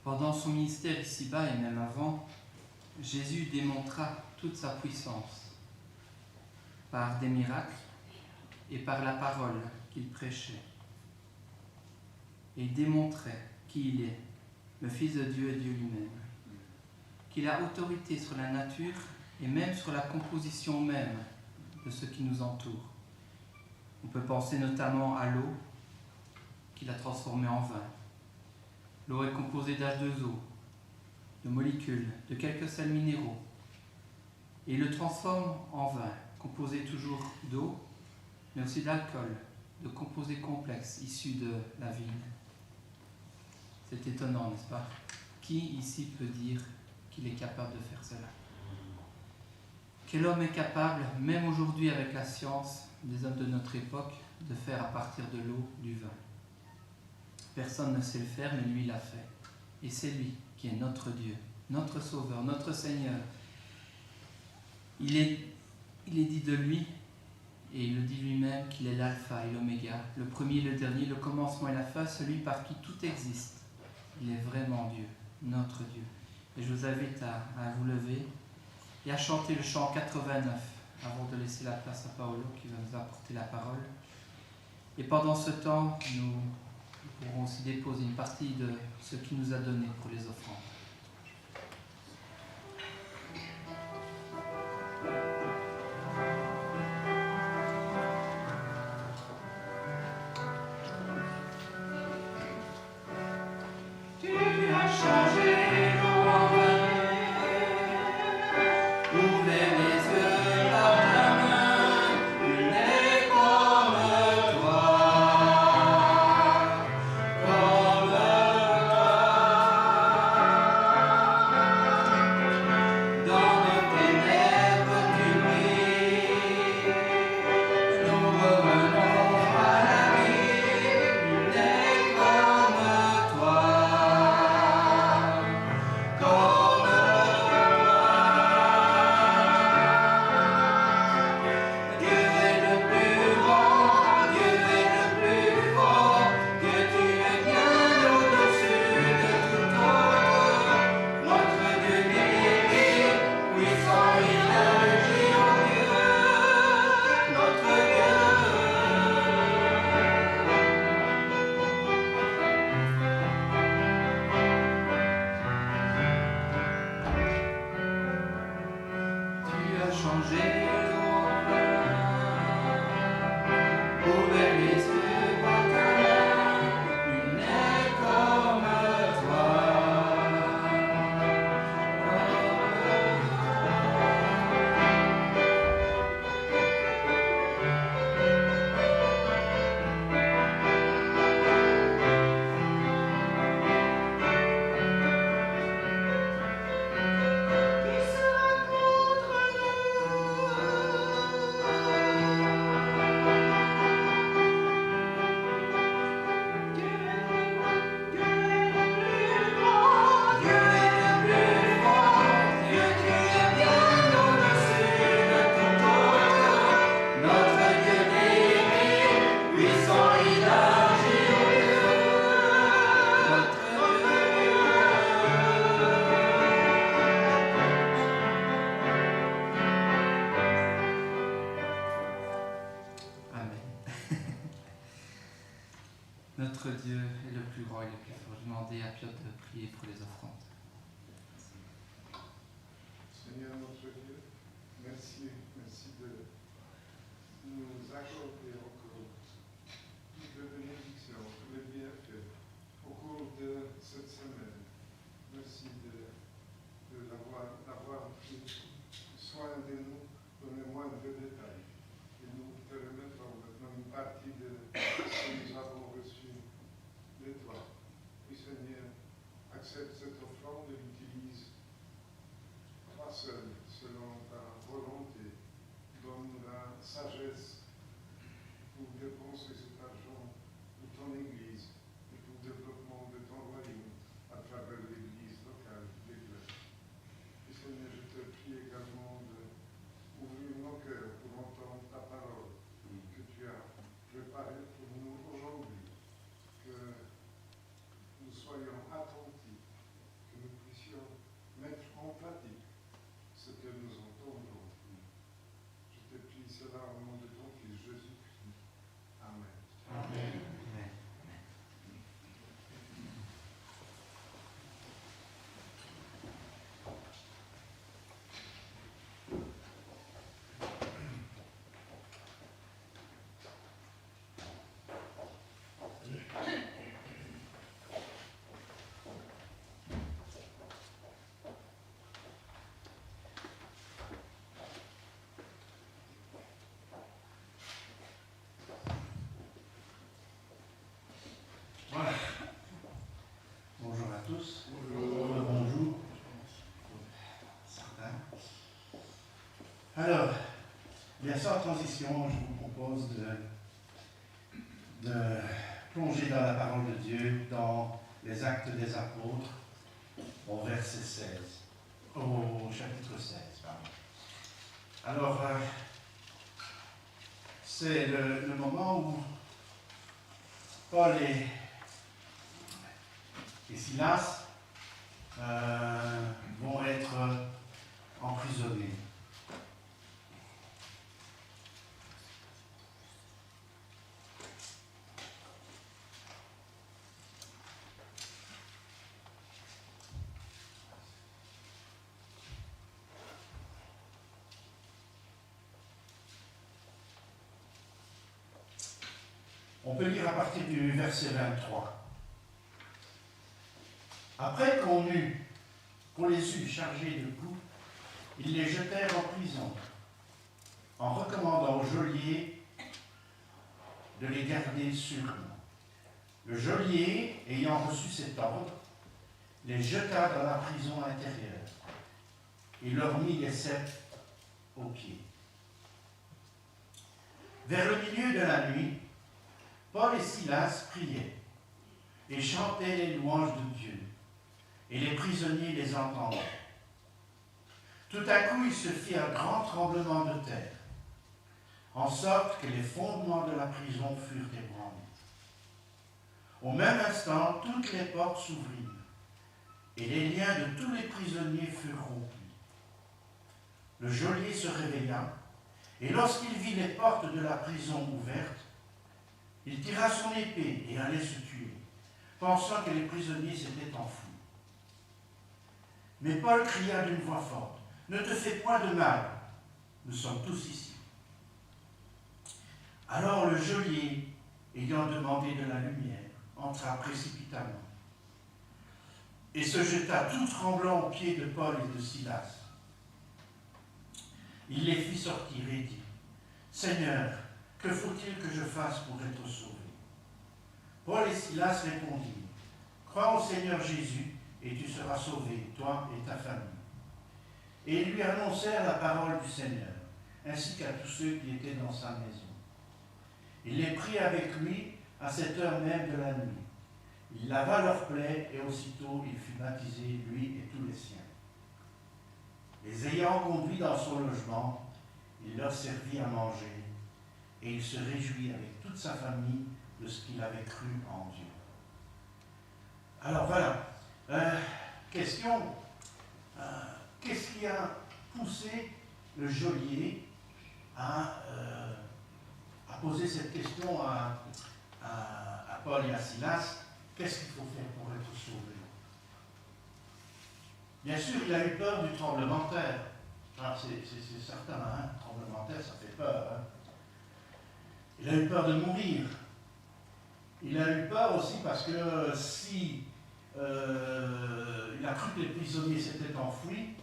Pendant son ministère ici-bas et même avant, Jésus démontra toute sa puissance par des miracles et par la parole qu'il prêchait. Et il démontrait qui il est, le Fils de Dieu et Dieu lui-même, qu'il a autorité sur la nature et même sur la composition même de ce qui nous entoure. On peut penser notamment à l'eau qu'il a transformée en vin. L'eau est composée d'H2O, de molécules, de quelques sels minéraux, et il le transforme en vin, composé toujours d'eau, mais aussi d'alcool, de composés complexes issus de la vigne. C'est étonnant, n'est-ce pas? Qui ici peut dire qu'il est capable de faire cela? Quel homme est capable, même aujourd'hui avec la science des hommes de notre époque, de faire à partir de l'eau du vin? Personne ne sait le faire, mais lui l'a fait. Et c'est lui qui est notre Dieu, notre Sauveur, notre Seigneur. Il est dit de lui, et il le dit lui-même, qu'il est l'alpha et l'oméga, le premier et le dernier, le commencement et la fin, celui par qui tout existe. Il est vraiment Dieu, notre Dieu. Et je vous invite à vous lever et à chanter le chant 89 avant de laisser la place à Paolo qui va nous apporter la parole. Et pendant ce temps, nous pourrons aussi déposer une partie de ce qu'il nous a donné pour les offrandes. Notre Dieu est le plus grand et le plus fort. Je demandais à Piotr de prier pour les offrandes. Seigneur notre Dieu, merci de nous accorder encore toutes les bénédictions, tous les bienfaits au cours de cette semaine. Merci d'avoir pris soin de nous dans les moindres détails. Et nous te remettons maintenant une partie de ce que nous avons reçu de toi. Oui, Seigneur, accepte cette offrande et l'utilise toi seul, selon ta volonté. Donne la sagesse bien, sans transition, je vous propose de plonger dans la parole de Dieu, dans les Actes des Apôtres, au verset 16, au chapitre 16. Pardon. Alors, c'est le moment où Paul et Silas vont être emprisonnés. On peut lire à partir du verset 23. Après qu'on les eut chargés de coups, ils les jetèrent en prison, en recommandant au geôlier de les garder sûrement. Le geôlier, ayant reçu cet ordre, les jeta dans la prison intérieure et leur mit les ceps aux pieds. Vers le milieu de la nuit, Paul et Silas priaient et chantaient les louanges de Dieu, et les prisonniers les entendaient. Tout à coup, il se fit un grand tremblement de terre, en sorte que les fondements de la prison furent ébranlés. Au même instant, toutes les portes s'ouvrirent, et les liens de tous les prisonniers furent rompus. Le geôlier se réveilla, et lorsqu'il vit les portes de la prison ouvertes, il tira son épée et allait se tuer, pensant que les prisonniers s'étaient enfuis. Mais Paul cria d'une voix forte, « Ne te fais point de mal, nous sommes tous ici. » Alors le geôlier, ayant demandé de la lumière, entra précipitamment et se jeta tout tremblant aux pieds de Paul et de Silas. Il les fit sortir et dit, « Seigneur, que faut-il que je fasse pour être sauvé ?» Paul et Silas répondirent, « Crois au Seigneur Jésus, et tu seras sauvé, toi et ta famille. » Et ils lui annoncèrent la parole du Seigneur, ainsi qu'à tous ceux qui étaient dans sa maison. Il les prit avec lui à cette heure même de la nuit. Il lava leurs plaies, et aussitôt il fut baptisé, lui et tous les siens. Les ayant conduits dans son logement, il leur servit à manger, et il se réjouit avec toute sa famille de ce qu'il avait cru en Dieu. Alors voilà, question, qu'est-ce qui a poussé le geôlier à poser cette question à Paul et à Silas? Qu'est-ce qu'il faut faire pour être sauvé? Bien sûr, il a eu peur du tremblement de terre. Alors c'est certain, hein, le tremblement de terre, ça fait peur. Hein. Il a eu peur de mourir. Il a eu peur aussi parce que si il a cru que les prisonniers s'étaient enfouis,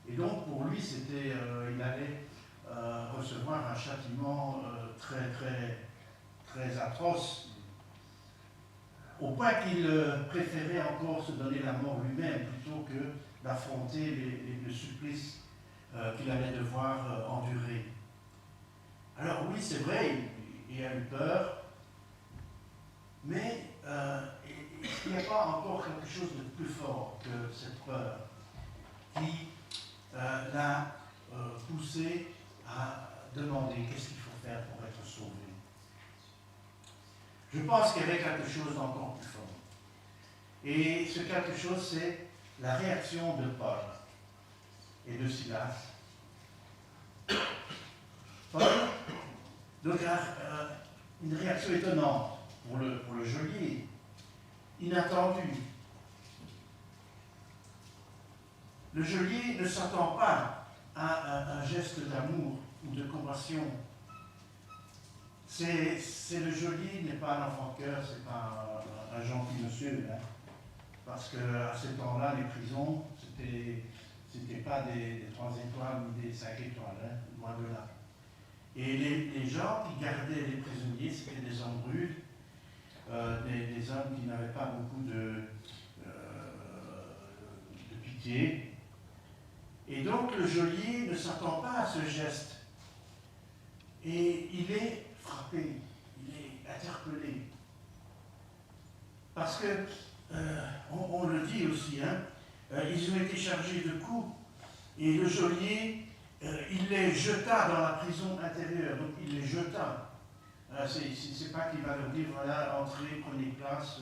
et donc pour lui, il allait recevoir un châtiment très, très, très atroce, au point qu'il préférait encore se donner la mort lui-même plutôt que d'affronter le supplice qu'il allait devoir endurer. Alors oui, c'est vrai, il a eu peur, mais il n'y a pas encore quelque chose de plus fort que cette peur qui l'a poussé à demander qu'est-ce qu'il faut faire pour être sauvé. Je pense qu'il y avait quelque chose d'encore plus fort. Et ce quelque chose, c'est la réaction de Paul et de Silas. Paul, donc, une réaction étonnante pour le geôlier, inattendue. Le geôlier ne s'attend pas à un geste d'amour ou de compassion. C'est le geôlier n'est pas un enfant de cœur, c'est pas un gentil monsieur, hein, parce qu'à ce temps-là, les prisons, c'était pas des 3 étoiles ni des 5 étoiles, hein, loin de là. Et les gens qui gardaient les prisonniers, c'était des hommes rudes, des hommes qui n'avaient pas beaucoup de pitié. Et donc le geôlier ne s'attend pas à ce geste Et il est frappé, il est interpellé. Parce que, on le dit aussi, hein, ils ont été chargés de coups. Et le geôlier, il les jeta dans la prison intérieure. Donc il les jeta. C'est pas qu'il va leur dire, voilà, entrez, prenez place.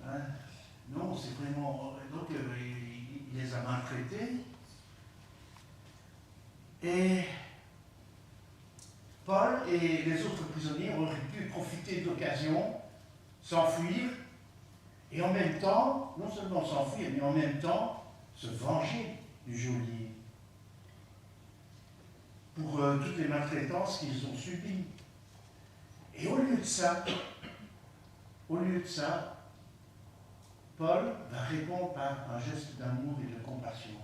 Hein. Non, c'est vraiment... Donc il les a maltraités. Et Paul et les autres prisonniers auraient pu profiter de l'occasion, s'enfuir, et en même temps, non seulement s'enfuir, mais en même temps se venger du geôlier pour toutes les maltraitances qu'ils ont subies. Et au lieu de ça, Paul va répondre par un geste d'amour et de compassion.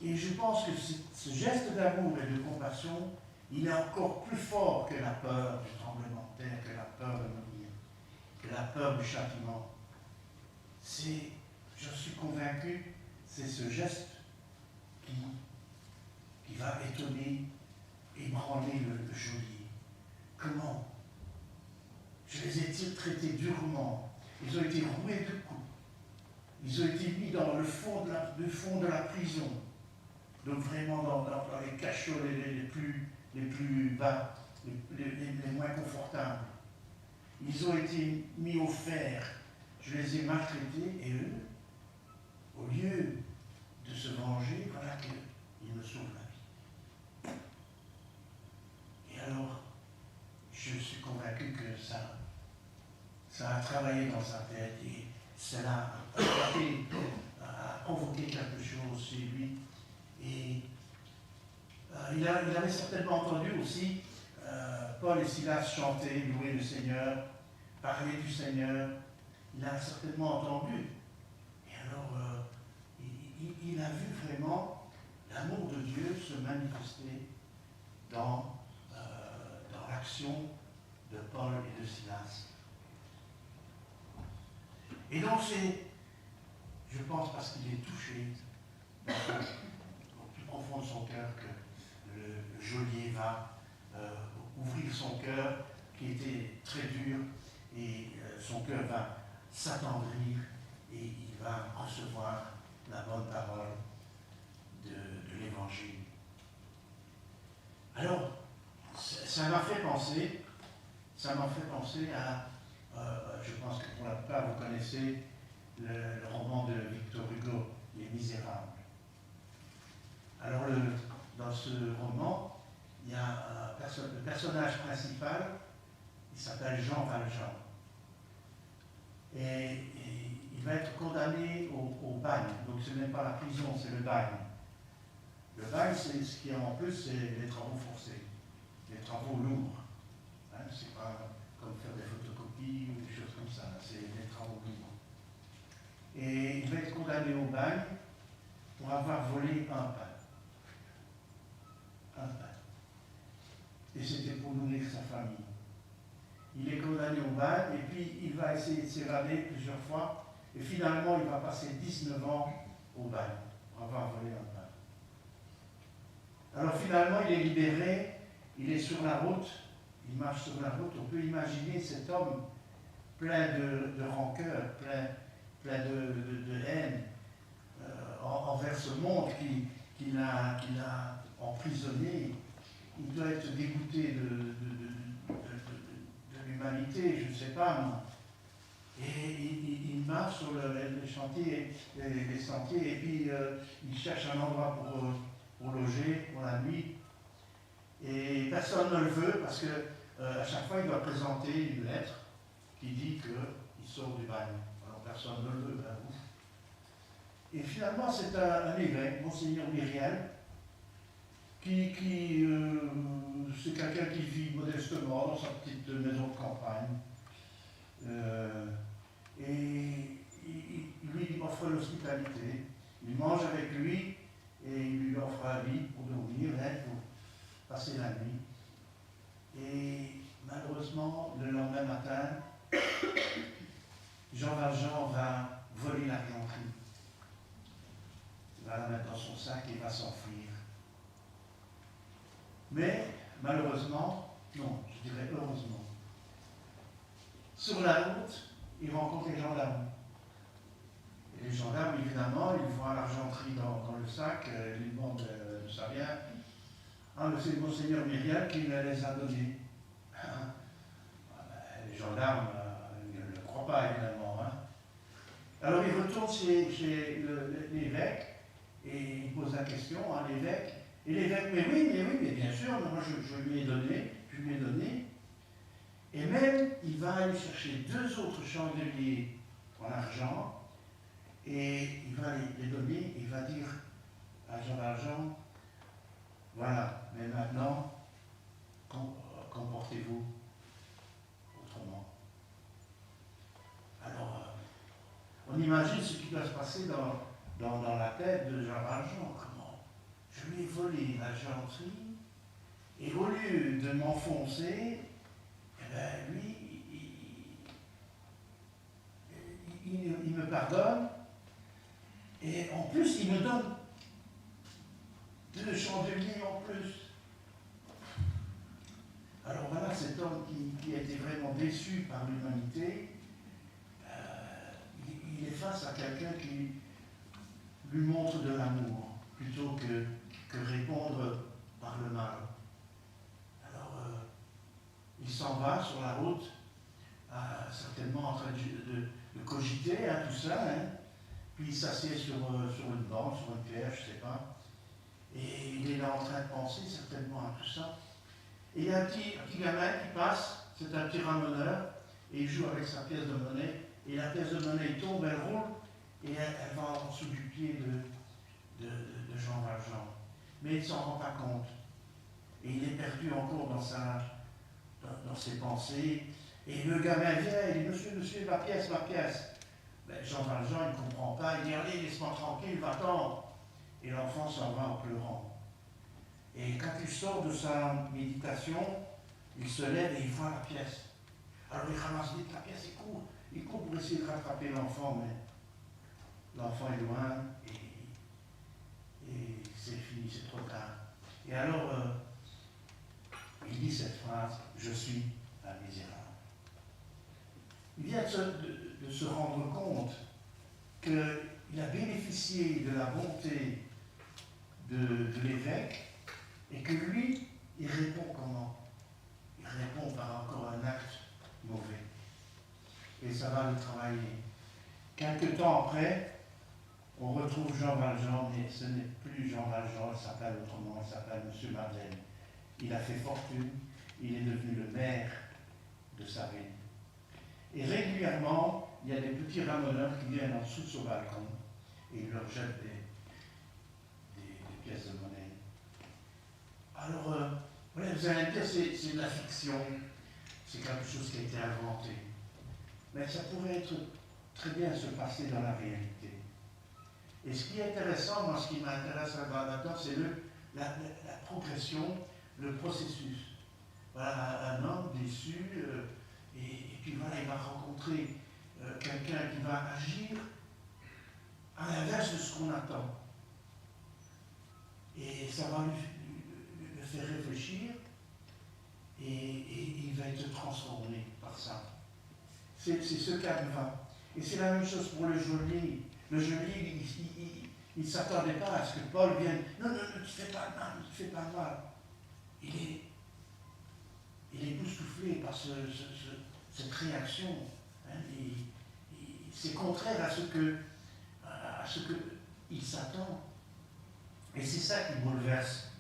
Et je pense que ce geste d'amour et de compassion, il est encore plus fort que la peur du tremblement de terre, que la peur de mourir, que la peur du châtiment. Je suis convaincu, c'est ce geste qui va étonner, ébranler le geôlier. Comment? Je les ai traités durement. Ils ont été roués de coups. Ils ont été mis dans le fond de la prison. Donc vraiment dans les cachots les plus bas, les moins confortables. Ils ont été mis au fer. Je les ai maltraités et eux, au lieu de se venger, voilà qu'ils me sauvent la vie. Et alors, je suis convaincu que ça a travaillé dans sa tête et cela a provoqué quelque chose chez lui. Et il avait certainement entendu aussi Paul et Silas chanter, louer le Seigneur, parler du Seigneur. Il a certainement entendu. Et alors, il a vu vraiment l'amour de Dieu se manifester dans l'action de Paul et de Silas. Et donc je pense parce qu'il est touché au plus profond de son cœur que le geôlier va ouvrir son cœur qui était très dur et son cœur va s'attendrir et il va recevoir la bonne parole de l'Évangile. Alors, ça m'a fait penser à, je pense que pour la plupart vous connaissez le roman de Victor Hugo, Les Misérables. Alors, dans ce roman, il y a le personnage principal, il s'appelle Jean Valjean. Et il va être condamné au bagne. Donc ce n'est pas la prison, c'est le bagne. Le bagne, c'est ce qui est en plus, c'est les travaux forcés, les travaux lourds. Hein, c'est pas comme faire des photocopies ou des choses comme ça, c'est des travaux lourds. Et il va être condamné au bagne pour avoir volé un pain. Un pain. Et c'était pour nourrir sa famille. Il est condamné au bagne et puis il va essayer de s'évader plusieurs fois et finalement il va passer 19 ans au bagne pour avoir volé un pain. Alors finalement il est libéré, il est sur la route, il marche sur la route, on peut imaginer cet homme plein de rancœur, plein de haine envers ce monde qu'il a emprisonné. Il doit être dégoûté de l'humanité, je ne sais pas moi. Et il marche sur les chantiers, les sentiers, et puis il cherche un endroit pour loger pour la nuit. Et personne ne le veut parce que à chaque fois il doit présenter une lettre qui dit qu'il sort du bagne. Alors personne ne le veut, ben ouf. Et finalement c'est un évêque, Monseigneur Myriel, c'est quelqu'un qui vit modestement dans sa petite maison de campagne. Et il lui offre l'hospitalité. Il mange avec lui et il lui offre un lit pour dormir, pour passer la nuit. Et malheureusement, le lendemain matin, Jean Valjean va voler l'argenterie. Il va la mettre dans son sac et va s'enfuir. Mais Malheureusement, non, je dirais heureusement. Sur la route, il rencontre les gendarmes. Et les gendarmes, évidemment, ils voient l'argenterie dans le sac, ils lui demandent d'où ça vient. Ah, mais c'est Monseigneur Myriel qui me les a donnés. Les gendarmes ne le croient pas, évidemment. Alors il retourne chez l'évêque et il pose la question à l'évêque. Et l'évêque, mais oui, bien sûr, moi je lui ai donné. Et même, il va aller chercher 2 autres chandeliers en argent et il va les donner, il va dire à Jean Valjean, voilà, mais maintenant, comportez-vous autrement. Alors, on imagine ce qui doit se passer dans la tête de Jean Valjean. Comment je lui ai volé l'argenterie et au lieu de m'enfoncer, lui, il me pardonne et en plus il me donne 2 chandeliers en plus. Alors voilà, cet homme qui a été vraiment déçu par l'humanité, il est face à quelqu'un qui lui montre de l'amour plutôt que répondre par le mal. Alors il s'en va sur la route, certainement en train de cogiter tout ça, puis il s'assied sur une bande, sur une pierre, je ne sais pas, et il est là en train de penser certainement à tout ça. Et il y a un petit gamin qui passe, c'est un petit ramoneur, et il joue avec sa pièce de monnaie, et la pièce de monnaie tombe, elle roule, et elle va en dessous du pied de Jean Valjean. Mais il ne s'en rend pas compte. Et il est perdu encore dans ses pensées. Et le gamin vient, il dit, monsieur, ma pièce. Ben, Jean Valjean, il ne comprend pas, il dit, allez, laisse-moi tranquille, va-t'en. Et l'enfant s'en va en pleurant. Et quand il sort de sa méditation, il se lève et il voit la pièce. Alors il ramasse vite la pièce, il court pour essayer de rattraper l'enfant, mais l'enfant est loin et c'est fini, c'est trop tard. Et alors, il dit cette phrase, je suis un misérable. Il vient de se rendre compte qu'il a bénéficié de la bonté de l'évêque et que lui, il répond comment? Il répond par encore un acte mauvais. Et ça va le travailler. Quelque temps après, on retrouve Jean Valjean, mais ce n'est plus Jean Valjean, il s'appelle autrement, il s'appelle M. Madeleine. Il a fait fortune, il est devenu le maire de sa ville. Et régulièrement, il y a des petits ramoneurs qui viennent en dessous de son balcon et ils leur jettent des pièces de monnaie. Alors, voilà, vous allez me dire, c'est de la fiction, c'est quelque chose qui a été inventé. Mais ça pourrait être très bien se passer dans la réalité. Et ce qui est intéressant, moi, ce qui m'intéresse là-dedans, c'est la progression, le processus. Voilà, un homme déçu, et puis voilà, il va rencontrer quelqu'un qui va agir à l'inverse de ce qu'on attend. Et ça va le faire réfléchir, et il va être transformé par ça. C'est ce qu'elle va. Et c'est la même chose pour le geôlier. Le geôlier, il ne s'attendait pas à ce que Paul vienne. Non, tu fais pas le mal. Il est bousculé par cette réaction. C'est contraire à ce que il s'attend. Et c'est ça qui bouleverse.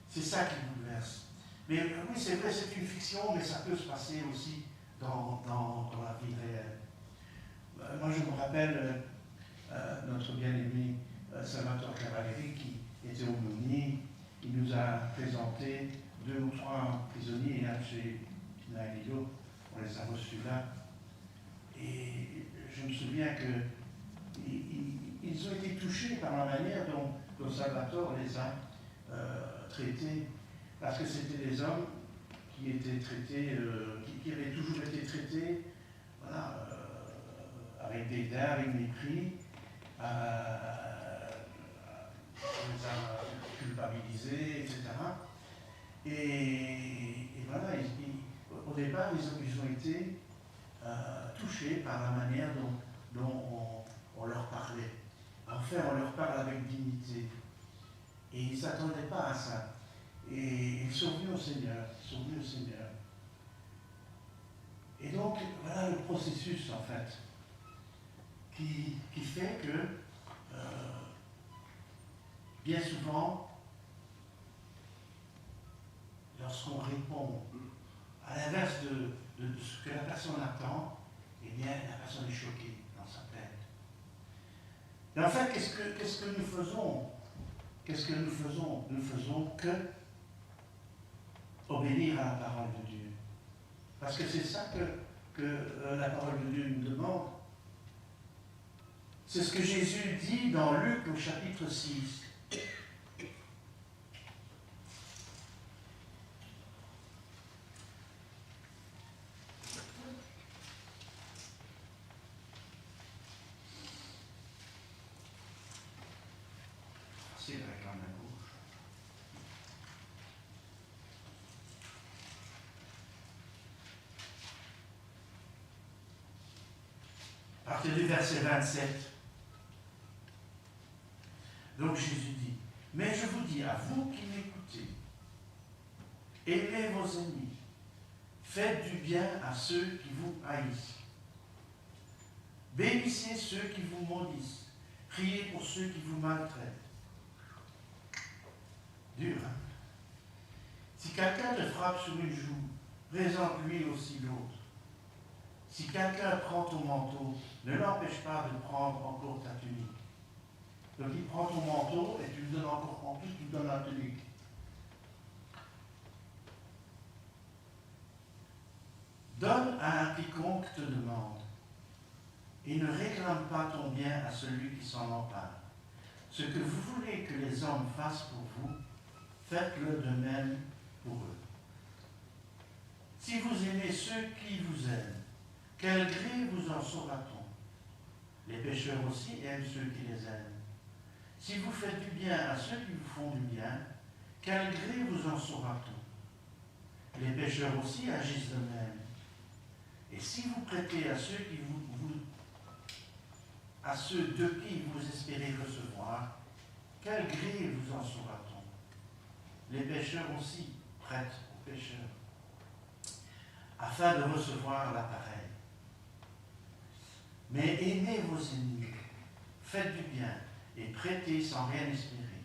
C'est ça qui bouleverse. Mais oui, c'est vrai, c'est une fiction, mais ça peut se passer aussi dans la vie réelle. Moi, je me rappelle notre bien-aimé Salvatore Cavalieri, qui était aumônier. Il nous a présenté 2 ou 3 prisonniers chez Naïlo. On les a reçus là. Et je me souviens qu'ils ont été touchés par la manière dont Salvatore les a traités. Parce que c'était des hommes qui étaient traités, qui avaient toujours été traités, voilà, avec dédain, avec mépris, on les a culpabilisés, etc. Et voilà, au départ, ils ont été touchés par la manière dont on leur parlait. Enfin, on leur parle avec dignité. Et ils ne s'attendaient pas à ça. Et ils sont venus au Seigneur. Et donc, voilà le processus, en fait, qui fait que, bien souvent, lorsqu'on répond à l'inverse de ce que la personne attend, eh bien, la personne est choquée dans sa tête. Et en fait, qu'est-ce que nous faisons? Nous faisons que obéir à la parole de Dieu. Parce que c'est ça que la parole de Dieu nous demande. C'est ce que Jésus dit dans Luc au chapitre 6. C'est avec la main gauche. À partir du verset 27. Donc Jésus dit, mais je vous dis, à vous qui m'écoutez, aimez vos ennemis, faites du bien à ceux qui vous haïssent, bénissez ceux qui vous maudissent, priez pour ceux qui vous maltraitent. Dur, hein? Si quelqu'un te frappe sur une joue, présente-lui aussi l'autre. Si quelqu'un prend ton manteau, ne l'empêche pas de prendre encore ta tunique. Donc il prend ton manteau et tu lui donnes encore en plus, tu lui donnes la tunique. Donne à un quiconque te demande et ne réclame pas ton bien à celui qui s'en empare. Ce que vous voulez que les hommes fassent pour vous, faites-le de même pour eux. Si vous aimez ceux qui vous aiment, quel gré vous en saura-t-on? Les pécheurs aussi aiment ceux qui les aiment. Si vous faites du bien à ceux qui vous font du bien, quel gré vous en saura-t-on? Les pécheurs aussi agissent de même. Et si vous prêtez à ceux à ceux de qui vous espérez recevoir, quel gré vous en saura-t-on? Les pécheurs aussi prêtent aux pécheurs, afin de recevoir l'appareil. Mais aimez vos ennemis, faites du bien et prêtez sans rien espérer,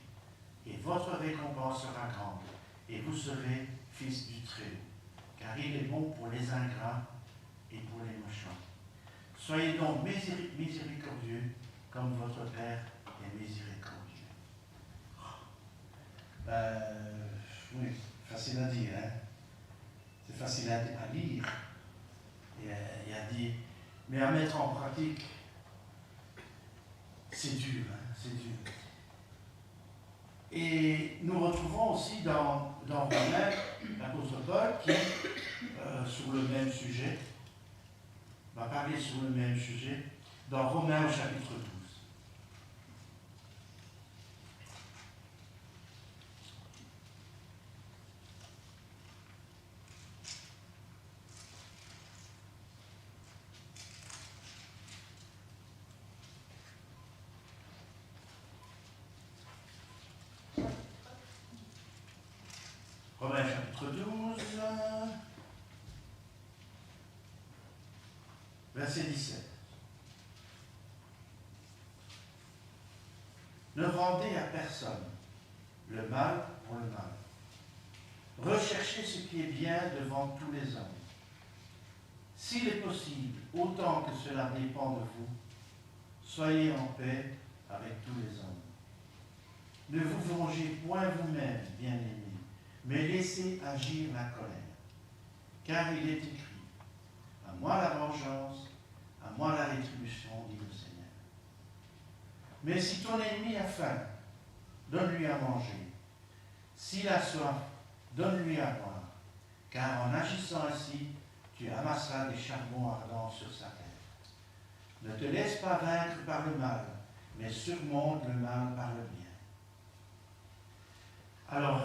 et votre récompense sera grande, et vous serez fils du Très-Haut, car il est bon pour les ingrats et pour les méchants. Soyez donc miséricordieux, comme votre Père est miséricordieux. Oui, facile à dire, hein? C'est facile à lire et à dire, mais à mettre en pratique, c'est dur, hein? C'est dur. Et nous retrouvons aussi dans Romains l'apôtre Paul qui, sur le même sujet, va parler sur le même sujet, dans Romains chapitre 12. Romains chapitre 12, verset 17. Ne rendez à personne le mal pour le mal. Recherchez ce qui est bien devant tous les hommes. S'il est possible, autant que cela dépend de vous, soyez en paix avec tous les hommes. Ne vous vengez point vous-même, bien-aimés, mais laissez agir la colère. Car il est écrit, à moi la vengeance, à moi la rétribution, dit le Seigneur. Mais si ton ennemi a faim, donne-lui à manger. S'il a soif, donne-lui à boire. Car en agissant ainsi, tu amasseras des charbons ardents sur sa tête. Ne te laisse pas vaincre par le mal, mais surmonte le mal par le bien. Alors,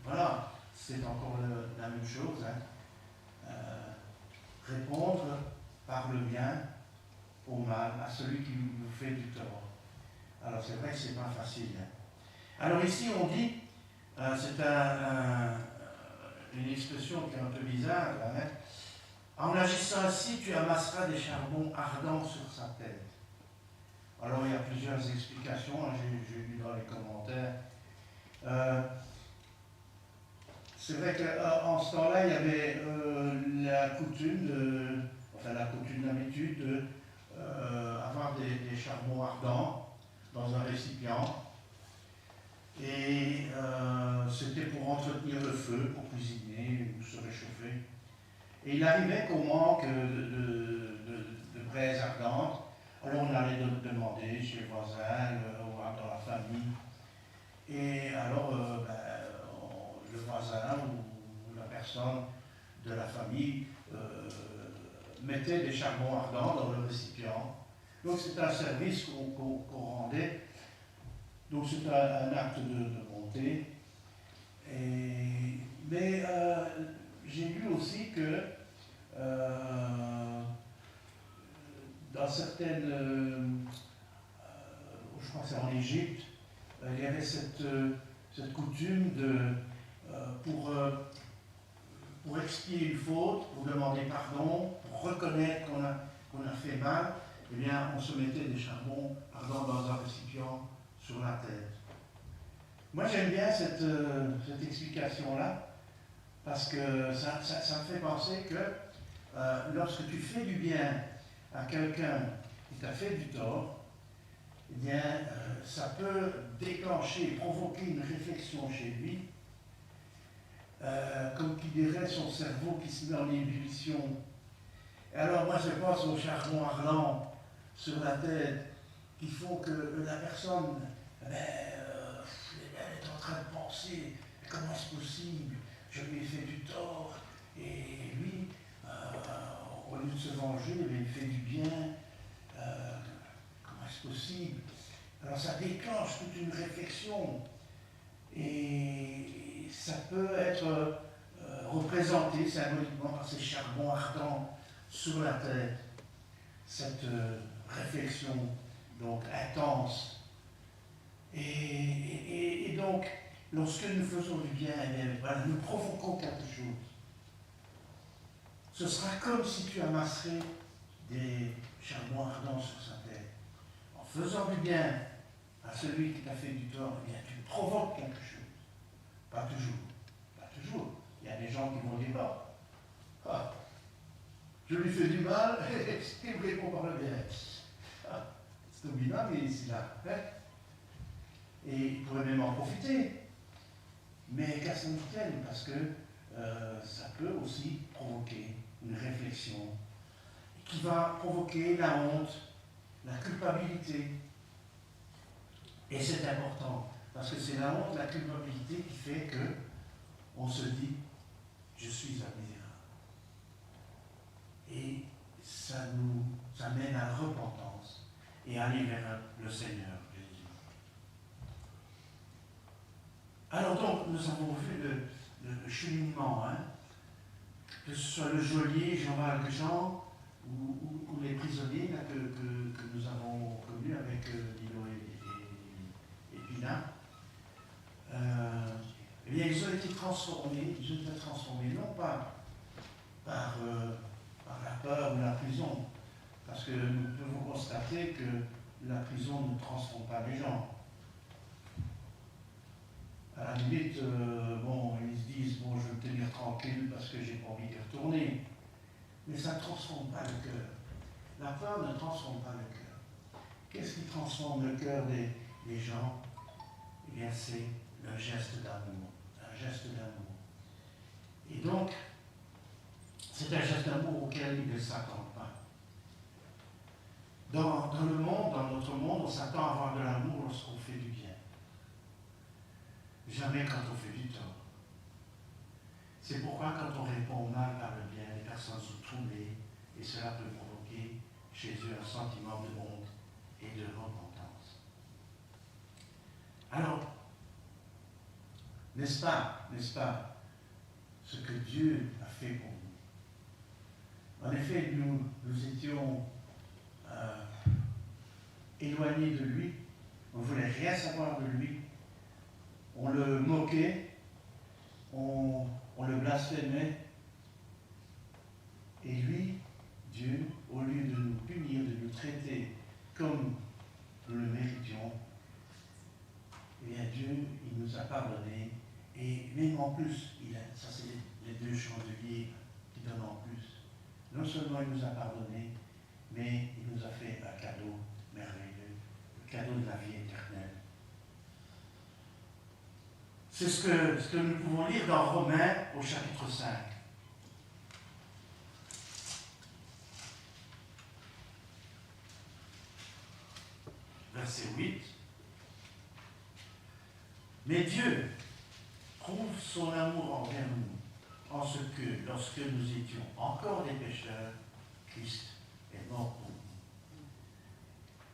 voilà, c'est encore la même chose. Répondre par le bien au mal, à celui qui nous fait du tort. Alors c'est vrai que c'est pas facile. Alors ici on dit, c'est une expression qui est un peu bizarre, en agissant ainsi, tu amasseras des charbons ardents sur sa tête. Alors il y a plusieurs explications, j'ai lu dans les commentaires. C'est vrai qu'en ce temps-là, il y avait l'habitude d'avoir des charbons ardents dans un récipient. Et c'était pour entretenir le feu, pour cuisiner ou se réchauffer. Et il arrivait qu'au manque de braises ardentes, alors on allait demander chez le voisin, dans la famille. Et alors, le voisin ou la personne de la famille mettait des charbons ardents dans le récipient. Donc c'est un service qu'on rendait. Donc c'est un acte de bonté. Mais j'ai lu aussi que dans certaines, je crois que c'est en Égypte, il y avait cette coutume pour expier une faute, pour demander pardon, pour reconnaître qu'on a fait mal, eh bien on se mettait des charbons ardents dans un récipient sur la tête. Moi j'aime bien cette explication-là, parce que ça me fait penser que lorsque tu fais du bien à quelqu'un qui t'a fait du tort, eh bien ça peut déclencher, provoquer une réflexion chez lui, comme qui dirait son cerveau qui se met en ébullition. Et alors moi je pense aux charbons ardents sur la tête qui font que la personne elle est en train de penser, comment est-ce possible, je lui ai fait du tort, et lui, au lieu de se venger, il fait du bien, comment est-ce possible? Alors ça déclenche toute une réflexion, et ça peut être représenté symboliquement par ces charbons ardents sur la tête, cette réflexion donc intense. Et donc, lorsque nous faisons du bien, voilà, nous provoquons quelque chose. Ce sera comme si tu amasserais des charbons ardents sur sa tête. En faisant du bien à celui qui t'a fait du tort, eh bien, tu provoques quelque chose. Pas toujours. Pas toujours. Il y a des gens qui vont dire, je lui fais du mal, et il me répond par le bien. C'est dominant, mais ici là. Et il pourrait même en profiter. Mais qu'à son tienne, parce que ça peut aussi provoquer une réflexion qui va provoquer la honte, la culpabilité. Et c'est important, parce que c'est la honte, la culpabilité qui fait que on se dit, je suis un misérable. Et ça mène à la repentance et à aller vers le Seigneur Jésus. Alors donc, nous avons vu le cheminement, que ce soit le geôlier, Jean Valjean, ou les prisonniers là, que nous avons connus avec Lilo et Pina. Eh bien, ils ont été transformés, non pas par la peur ou la prison, parce que nous pouvons constater que la prison ne transforme pas les gens. À la limite, ils se disent, je vais me tenir tranquille parce que j'ai pas envie d'y retourner. Mais ça ne transforme pas le cœur. La peur ne transforme pas le cœur. Qu'est-ce qui transforme le cœur des gens? Eh bien, c'est le geste d'amour. Un geste d'amour. Et donc, c'est un geste d'amour auquel ils ne s'attendent pas. Dans le monde, dans notre monde, on s'attend à avoir de l'amour lorsqu'on fait du bien. Jamais quand on fait du tort. C'est pourquoi quand on répond au mal par le bien, les personnes sont troublées et cela peut provoquer chez eux un sentiment de honte et de repentance. Alors, n'est-ce pas, ce que Dieu a fait pour nous. En effet, nous étions éloignés de lui, on ne voulait rien savoir de lui, on le moquait, on le blasphémait, et lui, Dieu, au lieu de nous punir, de nous traiter comme nous le méritions, eh bien Dieu, il nous a pardonné, et même en plus, ça c'est les deux chandeliers qui donnent en plus. Non seulement il nous a pardonné, mais il nous a fait un cadeau merveilleux, le cadeau de la vie éternelle. C'est ce que nous pouvons lire dans Romains au chapitre 5. Verset 8. Mais Dieu prouve son amour envers nous, en ce que, lorsque nous étions encore des pécheurs, Christ est mort pour nous.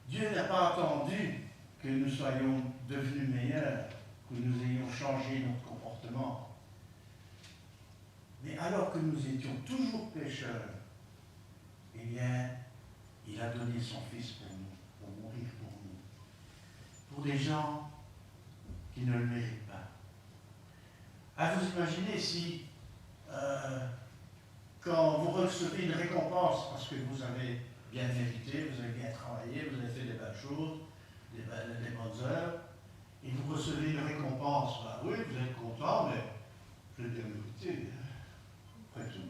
Dieu n'a pas attendu que nous soyons devenus meilleurs, que nous ayons changé notre comportement. Mais alors que nous étions toujours pécheurs, eh bien, il a donné son Fils pour nous, pour mourir pour nous. Pour des gens qui ne le méritent pas. À vous imaginer si, quand vous recevez une récompense parce que vous avez bien mérité, vous avez bien travaillé, vous avez fait des bonnes choses, des bonnes œuvres, et vous recevez une récompense, bah oui, vous êtes content, mais je l'ai bien mérité. Après tout,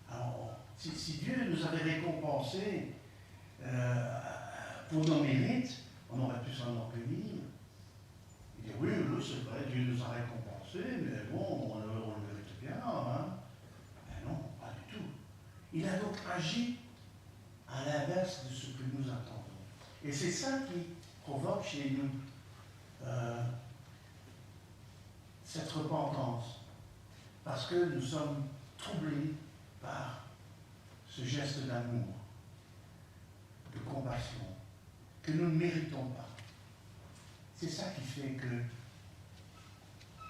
alors, si Dieu nous avait récompensés pour nos mérites, on aurait pu s'en en punir. Il dit oui, c'est vrai, Dieu nous a récompensés, mais bon, on le mérite bien, hein. Mais non, pas du tout. Il a donc agi à l'inverse de ce que nous attendons. Et c'est ça qui provoque chez nous cette repentance. Parce que nous sommes troublés par ce geste d'amour, de compassion, que nous ne méritons pas. C'est ça qui fait que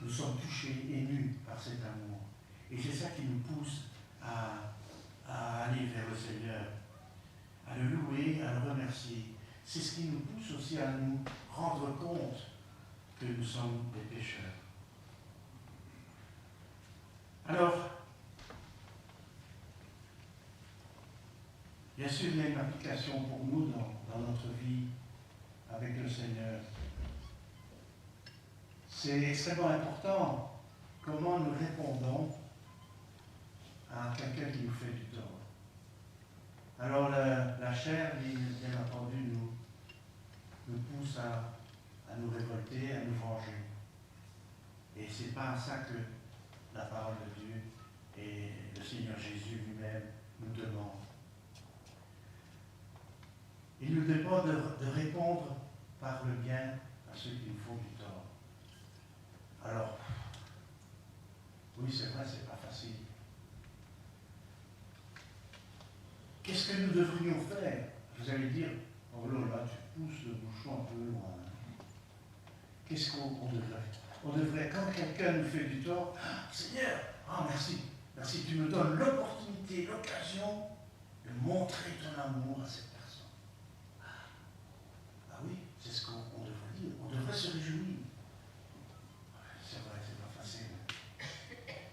nous sommes touchés, émus par cet amour. Et c'est ça qui nous pousse à aller vers le Seigneur, à le louer, à le remercier. C'est ce qui nous pousse aussi à nous rendre compte que nous sommes des pécheurs. Alors, bien sûr, il y a une application pour nous dans notre vie avec le Seigneur. C'est extrêmement important comment nous répondons à quelqu'un qui nous fait du tort. Alors la chair, bien entendu, nous pousse à nous révolter, à nous venger. Et c'est pas ça que la parole de Dieu et le Seigneur Jésus lui-même nous demandent. Il nous demande de répondre par le bien à ceux qui nous font du tort. Alors, oui, c'est vrai, c'est pas facile. Qu'est-ce que nous devrions faire? Vous allez dire, oh là, tu pousses le bouchon un peu loin. Qu'est-ce qu'on devrait faire? On devrait, quand quelqu'un nous fait du tort, Seigneur, merci, tu me donnes l'opportunité, l'occasion de montrer ton amour à cette personne. Ah oui, c'est ce qu'on devrait dire. On devrait se réjouir. C'est vrai, c'est pas facile.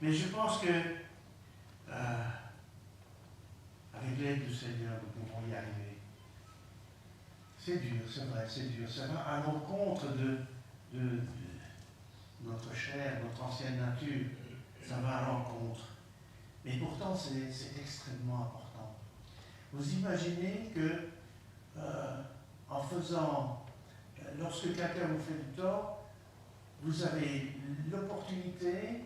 Mais je pense que avec l'aide du Seigneur, nous pouvons y arriver. C'est dur, c'est vrai, c'est dur. Ça va à l'encontre de notre chair, notre ancienne nature. Ça va à l'encontre. Mais pourtant, c'est extrêmement important. Vous imaginez que en faisant, lorsque quelqu'un vous fait du tort, vous avez l'opportunité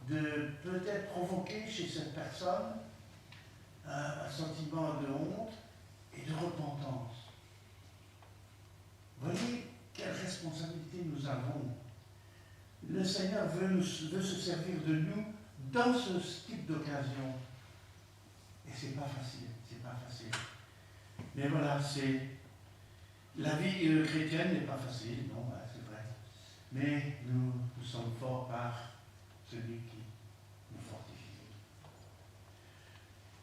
de peut-être provoquer chez cette personne un sentiment de honte et de repentance. Voyez quelle responsabilité nous avons. Le Seigneur veut se servir de nous dans ce type d'occasion. Et c'est pas facile, Mais voilà, la vie chrétienne n'est pas facile, non, c'est vrai. Mais nous sommes forts par celui qui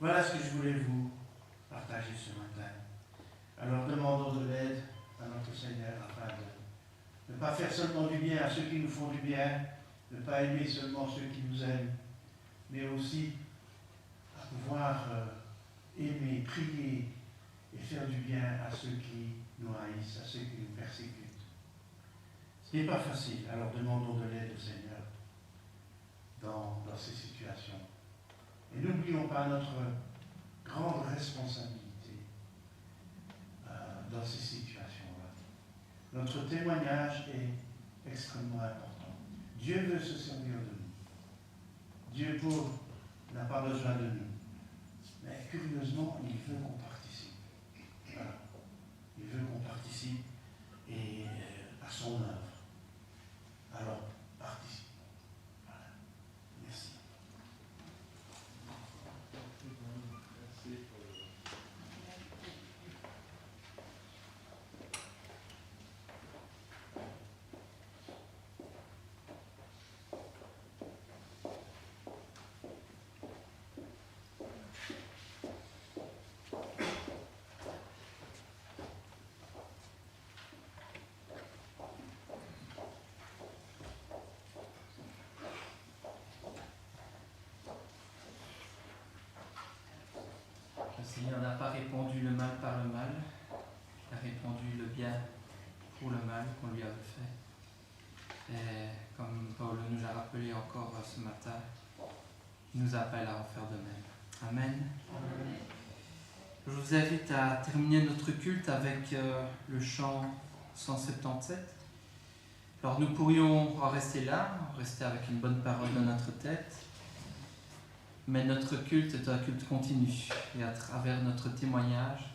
Voilà ce que je voulais vous partager ce matin. Alors demandons de l'aide à notre Seigneur afin de ne pas faire seulement du bien à ceux qui nous font du bien, de ne pas aimer seulement ceux qui nous aiment, mais aussi à pouvoir aimer, prier et faire du bien à ceux qui nous haïssent, à ceux qui nous persécutent. Ce n'est pas facile, alors demandons de l'aide au Seigneur dans ces situations. Et n'oublions pas notre grande responsabilité dans ces situations-là. Notre témoignage est extrêmement important. Dieu veut se servir de nous. Dieu n'a pas besoin de nous. Mais curieusement, il veut qu'on participe. Voilà. Il veut qu'on participe à son œuvre. Alors, participons. Voilà. Merci. Merci pour le... Le Seigneur n'a pas répondu le mal par le mal, il a répondu le bien pour le mal qu'on lui avait fait. Et comme Paul nous l'a rappelé encore ce matin, il nous appelle à en faire de même. Amen. Amen. Je vous invite à terminer notre culte avec le chant 177. Alors nous pourrions en rester là, rester avec une bonne parole dans notre tête, mais notre culte est un culte continu. Et à travers notre témoignage,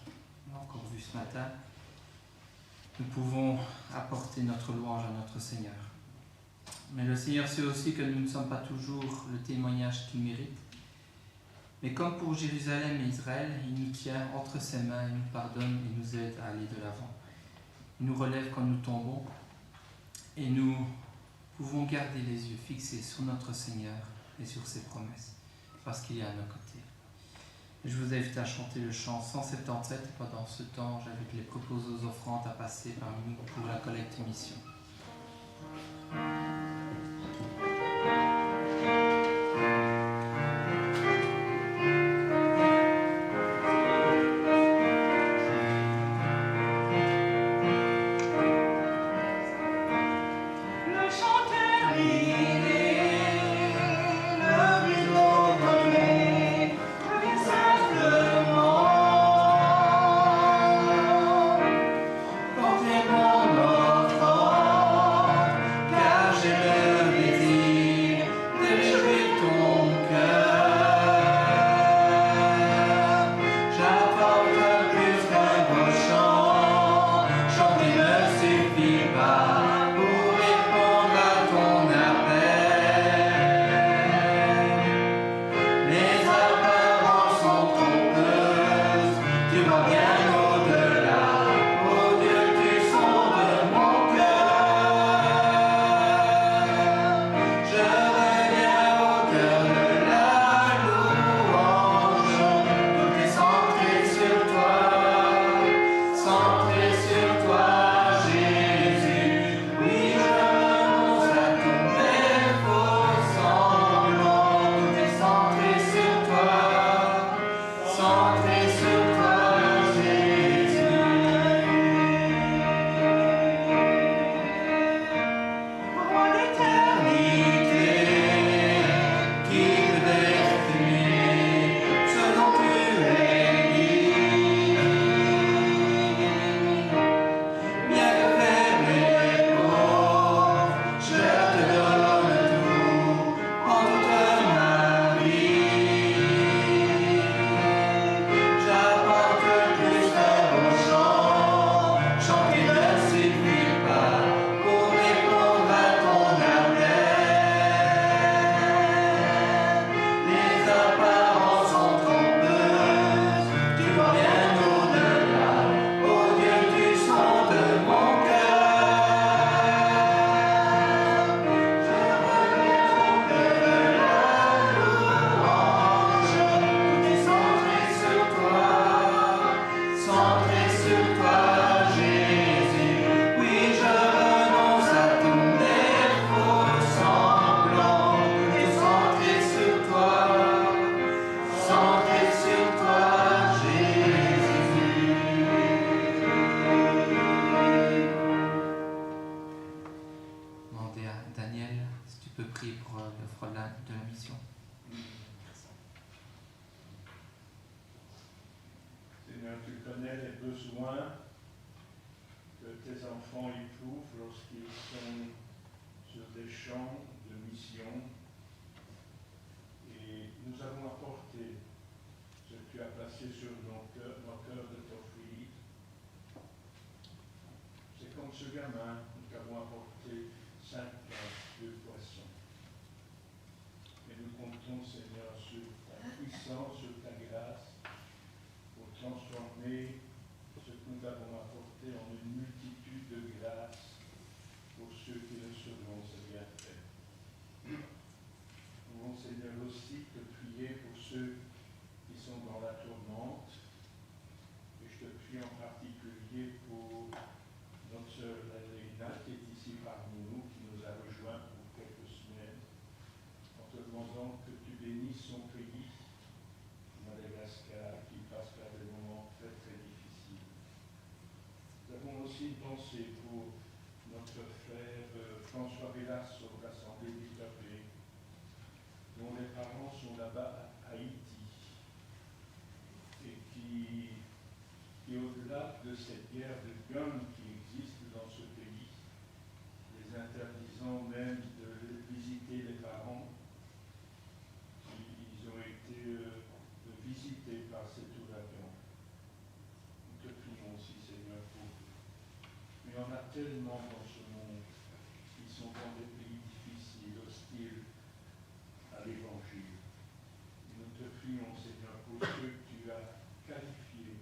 on l'a encore vu ce matin, nous pouvons apporter notre louange à notre Seigneur. Mais le Seigneur sait aussi que nous ne sommes pas toujours le témoignage qu'il mérite. Mais comme pour Jérusalem et Israël, il nous tient entre ses mains, il nous pardonne et nous aide à aller de l'avant. Il nous relève quand nous tombons et nous pouvons garder les yeux fixés sur notre Seigneur et sur ses promesses, parce qu'il est à nos côtés. Et je vous invite à chanter le chant 177 et pendant ce temps, j'invite les proposés aux offrandes à passer parmi nous pour la collecte mission. Car j'ai le désir de besoins que tes enfants éprouvent lorsqu'ils sont sur des champs de mission. Et nous avons apporté ce que tu as placé sur nos cœurs de t'offrir. C'est comme ce gamin, nous avons apporté 5 pains, 2 poissons. Et nous comptons, Seigneur, sur ta puissance, sur ta grâce, pour transformer ce que nous avons apporté en une multitude de grâces pour ceux qui recevront ce bienfait. Nous voulons, Seigneur, aussi te prier pour ceux qui sont dans la tourmente. Et je te prie en particulier pour notre sœur Léna qui est ici parmi nous, qui nous a rejoints pour quelques semaines, en te demandant que tu bénisses son pays, Madagascar, qui passe par des moments très très difficiles. Nous avons aussi une pensée pour notre frère François Velasco, de l'Assemblée du Clergé, dont les parents sont là-bas à Haïti, et qui au-delà de cette guerre de guns qui existe dans ce pays, les interdisant même de visiter les parents, ils ont été visités par cet ouragan. Nous te prions aussi, Seigneur, pour eux. Mais il y en a tellement dans ce monde qui sont dans des pays difficiles, hostiles à l'Évangile. Nous te prions, Seigneur, pour ceux que tu as qualifiés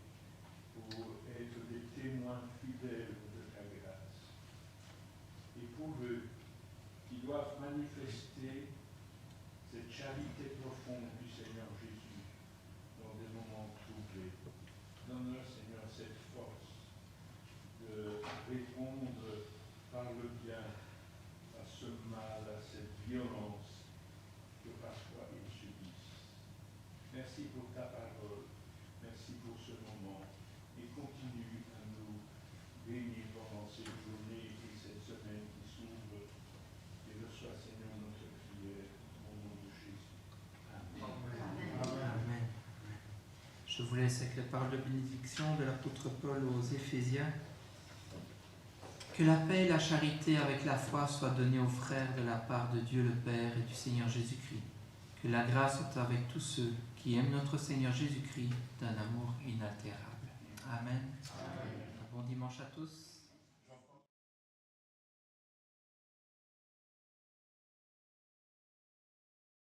pour être des témoins fidèles de ta grâce. Et pour eux qui doivent manifester cette charité profonde du Seigneur Jésus dans des moments troublés. Donne-leur, Seigneur, cette force de répondre par le bien à ce mal, à cette violence que parfois ils subissent. Merci pour ta parole, merci pour ce moment, et continue à nous bénir pendant cette journée et cette semaine qui s'ouvre, et reçois, Seigneur, notre prière au nom de Jésus. Amen. Amen. Je vous laisse avec les paroles de bénédiction de l'apôtre Paul aux Éphésiens. Que la paix et la charité avec la foi soient données aux frères de la part de Dieu le Père et du Seigneur Jésus-Christ. Que la grâce soit avec tous ceux qui aiment notre Seigneur Jésus-Christ d'un amour inaltérable. Amen. Un bon dimanche à tous.